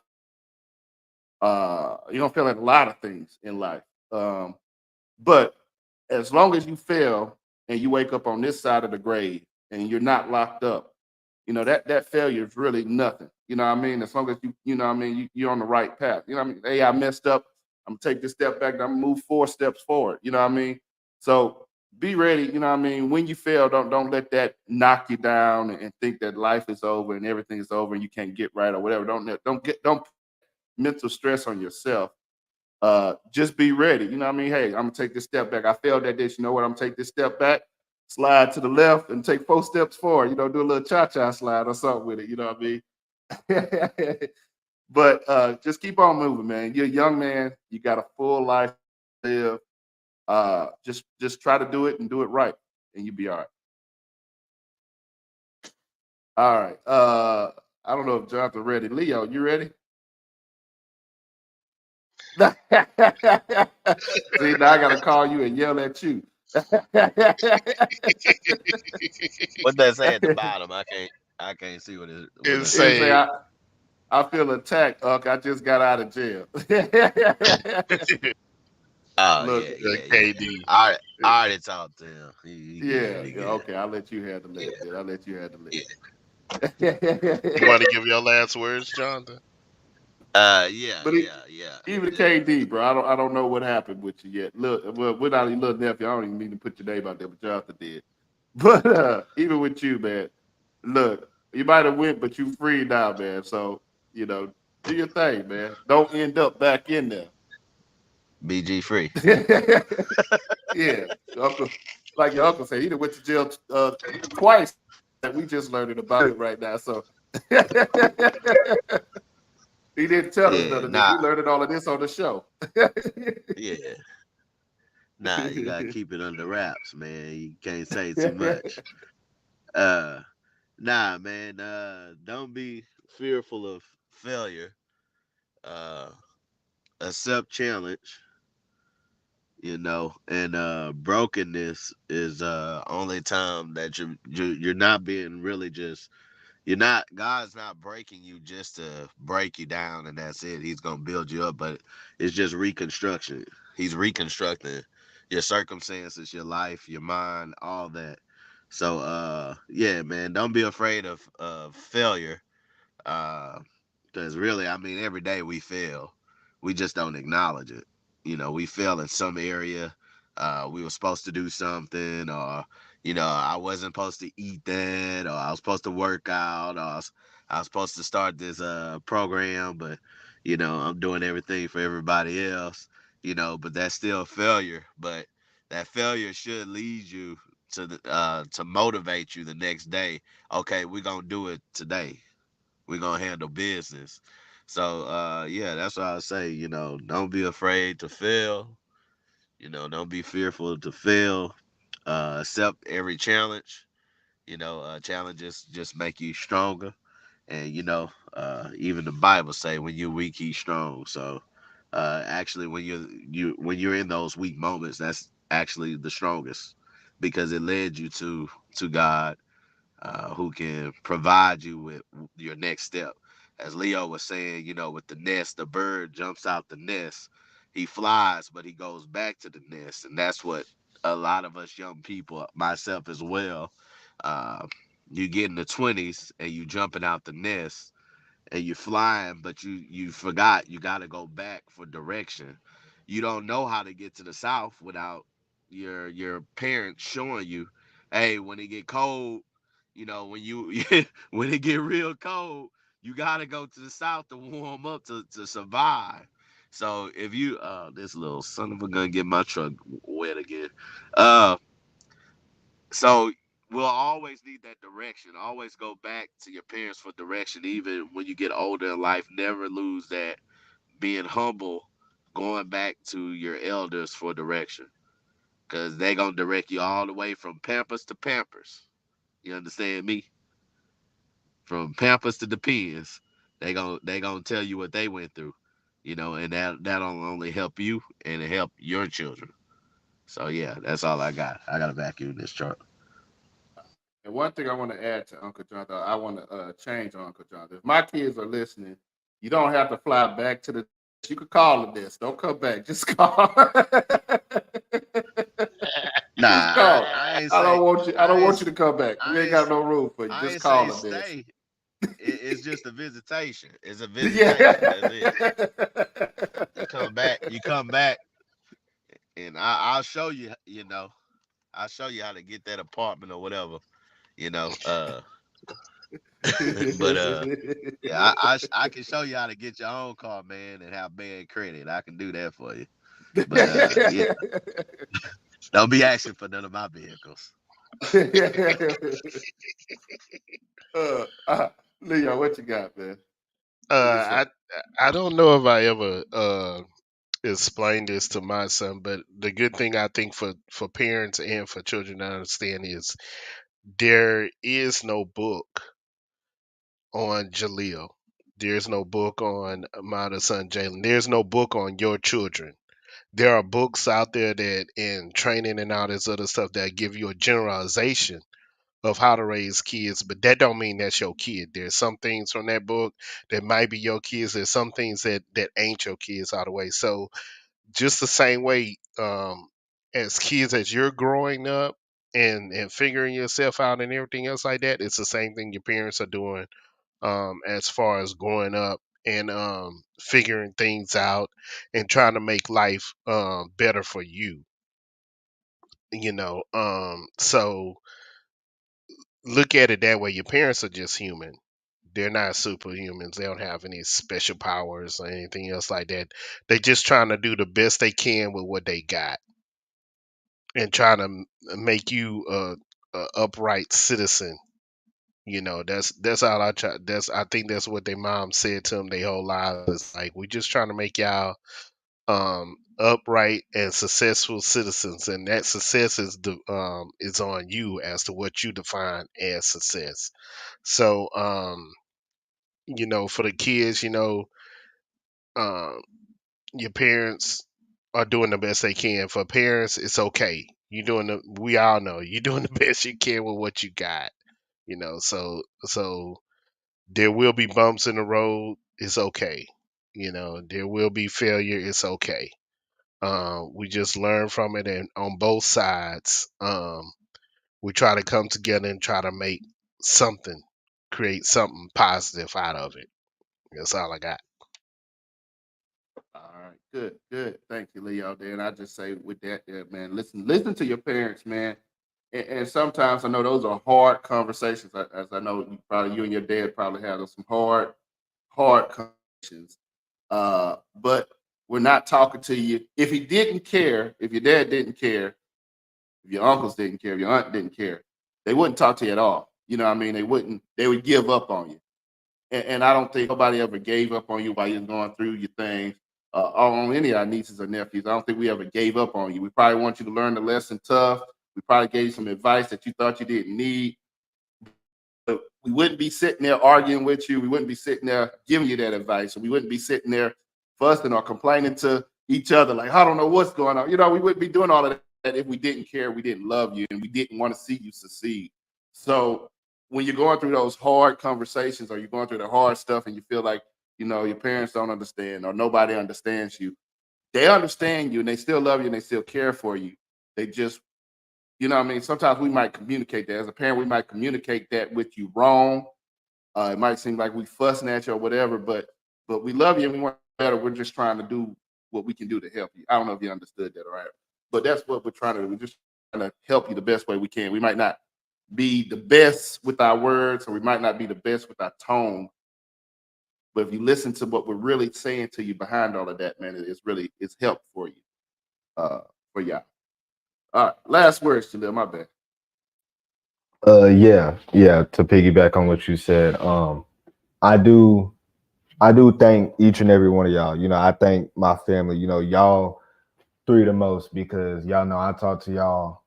You're gonna fail at a lot of things in life. But as long as you fail and you wake up on this side of the grave and you're not locked up, that failure is really nothing. You know what I mean? As long as you know what I mean, you're on the right path. You know what I mean? Hey, I messed up. I'm gonna take this step back. I'm gonna move 4 steps forward. You know what I mean? So be ready. You know what I mean? When you fail, don't let that knock you down and think that life is over and everything is over and you can't get right or whatever. Don't put mental stress on yourself. Just be ready. You know what I mean? Hey, I'm gonna take this step back. I failed at this. You know what? I'm gonna take this step back, slide to the left, and take 4 steps forward. Do a little cha-cha slide or something with it. You know what I mean? But just keep on moving, man. You're a young man. You got a full life to live. Just try to do it and do it right, and you'll be all right. All right. I don't know if Jonathan ready. Leo, you ready? See, now I gotta call you and yell at you. What that say at the bottom? I can't see what It it It say. say say, I feel attacked, Unc. I just got out of jail. Oh Look, yeah, yeah, yeah. KD. I already talked to him. He good. yeah, He yeah, good. okay. I'll let you handle Yeah, it. Then I'll let you handle yeah. You it. want to give your last words, Jonathan? Yeah, But yeah, yeah. even KD, bro, I don't know what happened with you yet. Look, well, without your little nephew, I don't even mean to put your name out there, but Jonathan did. But even with you, man, look, you might have went, but you free now, man. So do your thing, man. Don't end up back in there. BG free. Yeah, your uncle, like your uncle said, he done went to jail twice. That we just learning about it right now. So he didn't tell us none Yeah, of this. We nah, learning all of this on the show. yeah, nah. You gotta keep it under wraps, man. You can't say too much. Uh, nah, man. Don't be fearful of failure. Uh, accept challenge. And brokenness is only time that you're not being really just you're not God's not breaking you just to break you down and that's it. He's gonna build you up, but it's just reconstruction. He's reconstructing your circumstances, your life, your mind, all that. So yeah, man, don't be afraid of failure. Uh because really, I mean, every day we fail. We just don't acknowledge it. We fail in some area. We were supposed to do something, or I wasn't supposed to eat that, or I was supposed to work out, or I was supposed to start this program, but I'm doing everything for everybody else. But that's still failure. But that failure should lead you to motivate you the next day. Okay, we're gonna do it today. We're gonna handle business. So yeah, that's what I say. Don't be afraid to fail. Don't be fearful to fail. Accept every challenge. Challenges just make you stronger. And even the Bible say when you're weak, he's strong. So actually, when you're in those weak moments, that's actually the strongest because it led you to God, who can provide you with your next step. As Leo was saying, with the nest, the bird jumps out the nest. He flies, but he goes back to the nest. And that's what a lot of us young people, myself as well, uh, you get in the 20s and you jumping out the nest and you're flying, but you forgot you got to go back for direction. You don't know how to get to the south without your parents showing you, hey, when it get cold, when you when it get real cold, you got to go to the south to warm up to survive. So if you this little son of a gun get my truck wet again. Uh so we'll always need that direction. Always go back to your parents for direction, even when you get older in life. Never lose that being humble, going back to your elders for direction, because they gonna direct you all the way from Pampers to Pampers. You understand me? From Pampers to Depends, they gonna tell you what they went through, and that'll only help you and help your children. So yeah, that's all I got. I got to vacuum in this truck. And one thing I want to add to Uncle Jonathan, I want to change on Uncle Jonathan. If my kids are listening, you don't have to fly back to the. You could call it this. Don't come back. Just call. Just Nah, call. I ain't I say don't want you. I I don't ain't want you to come back. We I ain't ain't got no room for you. I Just ain't say call a bitch. stay. It's just a visitation. It's a visitation. Yeah. That's it. You come back, and I'll show you. I'll show you how to get that apartment or whatever. You know, but yeah, I can show you how to get your own car, man, and have bad credit. I can do that for you. But yeah, don't be asking for none of my vehicles. Leo, what you got, man? For the I show. I don't know if I ever explained this to my son, but the good thing I think for parents and for children to understand is there is no book on Jaleel. There's no book on my other son Jalen. There's no book on your children. There are books out there that in training and all this other stuff that give you a generalization of how to raise kids, but that don't mean that's your kid. There's some things from that book that might be your kids. There's some things that ain't your kids all the way. So just the same way, as kids as you're growing up and figuring yourself out and everything else like that, it's the same thing your parents are doing, as far as growing up and figuring things out and trying to make life better for you. So look at it that way. Your parents are just human. They're not superhumans. They don't have any special powers or anything else like that. They're just trying to do the best they can with what they got and trying to make you a upright citizen. That's all I try. I think that's what their mom said to them their whole lives. It's like we just trying to make y'all upright and successful citizens, and that success is on you as to what you define as success. So for the kids, um, your parents are doing the best they can. For parents, it's okay. We all know you're doing the best you can with what you got. So there will be bumps in the road. It's okay. There will be failure. It's okay. We just learn from it, and on both sides, we try to come together and try to make something, create something positive out of it. That's all I got. All right, good, good. Thank you, Leo. Then I just say with that, there, man, listen to your parents, man. And sometimes I know those are hard conversations. As I know, you and your dad probably had some hard conversations. But we're not talking to you. If he didn't care, if your dad didn't care, if your uncles didn't care, if your aunt didn't care, they wouldn't talk to you at all. You know what I mean? They wouldn't. They would give up on you. And I don't think nobody ever gave up on you while you're going through your things. On any of our nieces or nephews, I don't think we ever gave up on you. We probably want you to learn the lesson tough. We probably gave you some advice that you thought you didn't need, but we wouldn't be sitting there arguing with you. We wouldn't be sitting there giving you that advice. We wouldn't be sitting there fussing or complaining to each other like, I don't know what's going on. We wouldn't be doing all of that if we didn't care, we didn't love you, and we didn't want to see you succeed. So when you're going through those hard conversations or you're going through the hard stuff and you feel like, your parents don't understand or nobody understands you, they understand you and they still love you and they still care for you. They just what I mean? Sometimes we might communicate that. As a parent, we might communicate that with you wrong. It might seem like we fussing at you or whatever, but we love you and we want better. We're just trying to do what we can do to help you. I don't know if you understood that, all right? But that's what we're trying to do. We're just trying to help you the best way we can. We might not be the best with our words, or we might not be the best with our tone. But if you listen to what we're really saying to you behind all of that, man, it's help for you. Uh for y'all. All right. Last words, Jaleel, my bad. Yeah. To piggyback on what you said, I do, I do thank each and every one of y'all. I thank my family. Y'all three the most because y'all know I talk to y'all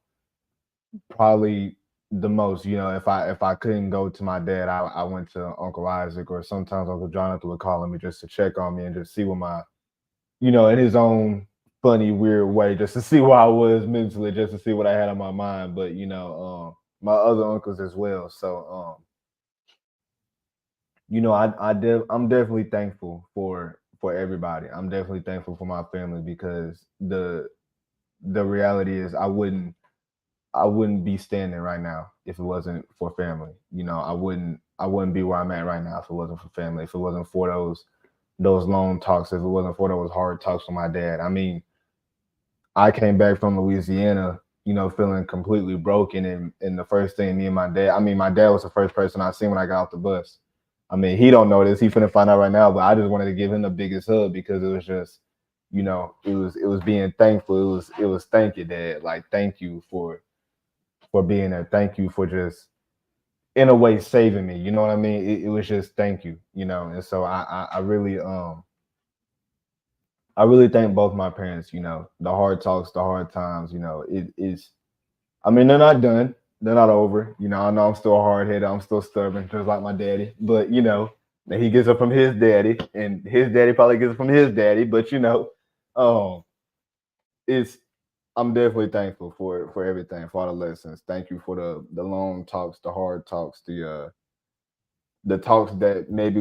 probably the most. If I couldn't go to my dad, I went to Uncle Isaac or sometimes Uncle Jonathan would call me just to check on me and just see what in his own funny, weird way, just to see where I was mentally, just to see what I had on my mind. But my other uncles as well. So I'm definitely thankful for everybody. I'm definitely thankful for my family because the reality is I wouldn't be standing right now if it wasn't for family. You know, I wouldn't be where I'm at right now if it wasn't for family. If it wasn't for those long talks, if it wasn't for those hard talks with my dad. I mean, I came back from Louisiana, you know, feeling completely broken. And the first thing me and my dad, I mean, my dad was the first person I seen when I got off the bus. I mean, he don't know this. He finna find out right now, but I just wanted to give him the biggest hug because it was just, you know, it was being thankful. It was thank you, Dad. Like, thank you for being there. Thank you for just in a way saving me. You know what I mean? It was just thank you, you know. And so I really thank both my parents, you know, the hard talks, the hard times, you know, it is, I mean, they're not done. They're not over. You know, I know I'm still hard headed. I'm still stubborn, just like my daddy. But, you know, he gets it from his daddy, and his daddy probably gets it from his daddy. But, you know, um, it's, I'm definitely thankful for everything, for all the lessons. Thank you for the long talks, the hard talks, the talks that maybe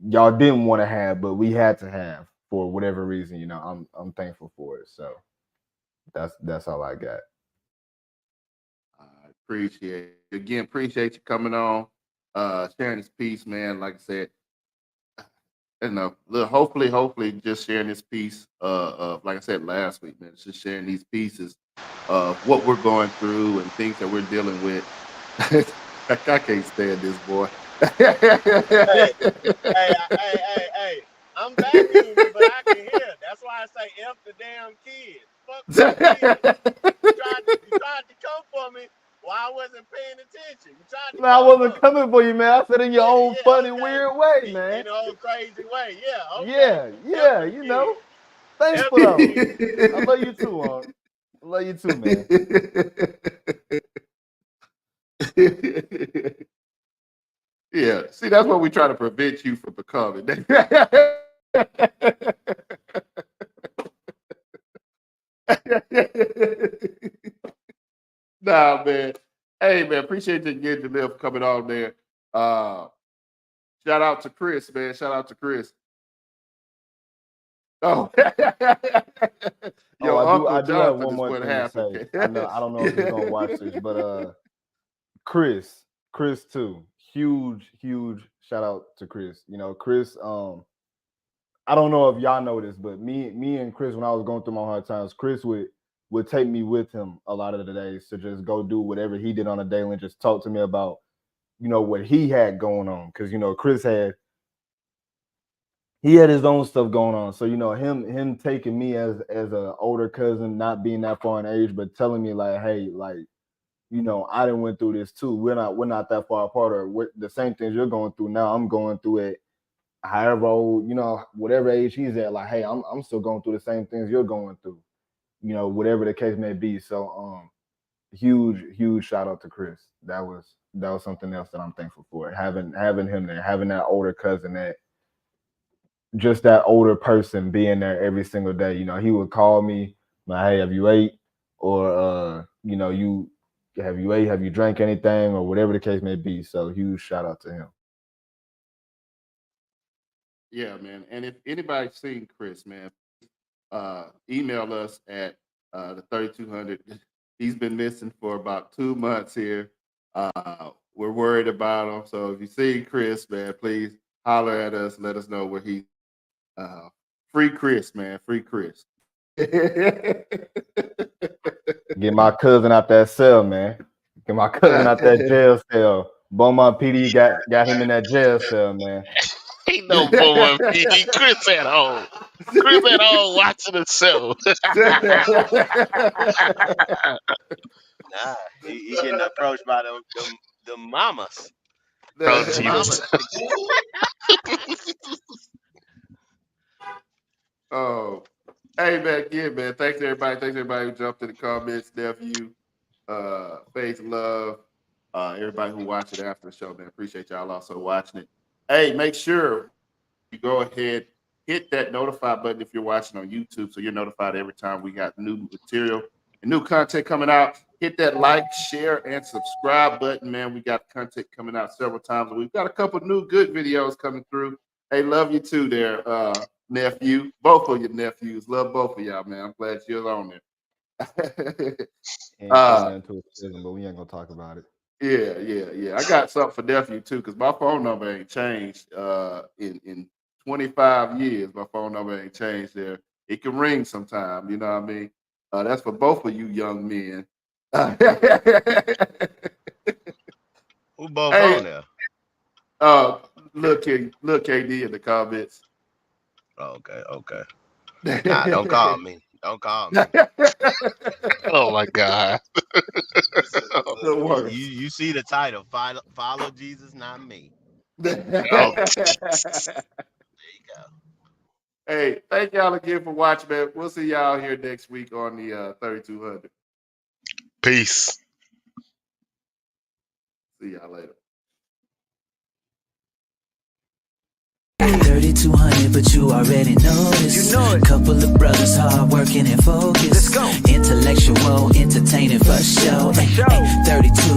y'all didn't want to have, but we had to have for whatever reason. You know, I'm thankful for it. So that's all I got. I appreciate it. Again, appreciate you coming on, sharing this piece, man. Like I said, you know, hopefully just sharing this piece of, like I said last week, man, just sharing these pieces of what we're going through and things that we're dealing with. I can't stand this boy. Hey. I'm vacuuming, but I can hear. That's why I say F the damn kids. Fuck them kids. You tried to come for me while I wasn't paying attention. You tried to Man, I come wasn't for me. coming for you, man. I said in your own funny, Okay. weird way, man. In an old crazy way. Yeah, okay. F Yeah, them you know. kids. Thanks F for them those. kids. I love you too, Aunt. I love you too, man. Yeah, see, that's what we try to prevent you from becoming. Nah, man. Hey, man, appreciate you again, Jaleel, for coming on there. Uh, Shout out to Chris, man. Shout out to Chris. Oh, Oh, your I uncle do have Jonathan one is more what thing to happened. say. I don't know if he's gonna watch this, but Chris too. Huge shout out to Chris. You know, Chris, I don't know if y'all know this, but me and Chris, when I was going through my hard times, Chris would take me with him a lot of the days to just go do whatever he did on a daily and just talk to me about, you know, what he had going on. Cause, you know, Chris he had his own stuff going on. So, you know, him taking me as a older cousin, not being that far in age, but telling me like, hey, like, you know, I didn't went through this too. We're not that far apart, or the same things you're going through now. I'm going through it. However old, you know, whatever age he's at, like, hey, I'm still going through the same things you're going through. You know, whatever the case may be. So, huge shout out to Chris. That was something else that I'm thankful for. Having him there, having that older cousin, that older person being there every single day. You know, he would call me, like, hey, have you ate? Or you know, have you ate, have you drank anything, or whatever the case may be. So huge shout out to him. Yeah, man. And if anybody's seen Chris, man, email us at the 3200. He's been missing for about 2 months here. We're worried about him. So if you see Chris, man, please holler at us. Let us know where he's. Free Chris, man. Free Chris. Get my cousin out that cell, man. Get my cousin out that jail cell. Beaumont PD got him in that jail cell, man. Ain't no boy PD. Chris at home. Chris at home watching the show. Nah, he getting approached by them mamas. Oh, Them Jesus. mamas. Oh, hey man, again, man. Thanks everybody. Thanks everybody who jumped in the comments, nephew, Faith, Love, everybody who watched it after the show, man. Appreciate y'all also watching it. Hey, make sure you go ahead, hit that notify button if you're watching on YouTube, so you're notified every time we got new material and new content coming out. Hit that like, share, and subscribe button, man. We got content coming out several times. We've got a couple new good videos coming through. Hey, love you too there, nephew. Both of your nephews. Love both of y'all, man. I'm glad you're on there. And Uh, nothing to a seven, but we ain't gonna talk about it. yeah. I got something for nephew too, because my phone number ain't changed. In 25 years, my phone number ain't changed. There, it can ring sometime. You know what I mean? That's for both of you young men. Who both Hey, on there? look KD in the comments. Okay. Nah, don't call me. Don't call me. Oh my God. The Look, worst. you see the title. Follow Jesus, not me. Oh, There you go. Hey, thank y'all again for watching, man. We'll see y'all here next week on the 3200. peace. See y'all later. 3200, but you already know this. Couple of brothers hard working and focused. Intellectual, entertaining for show. 32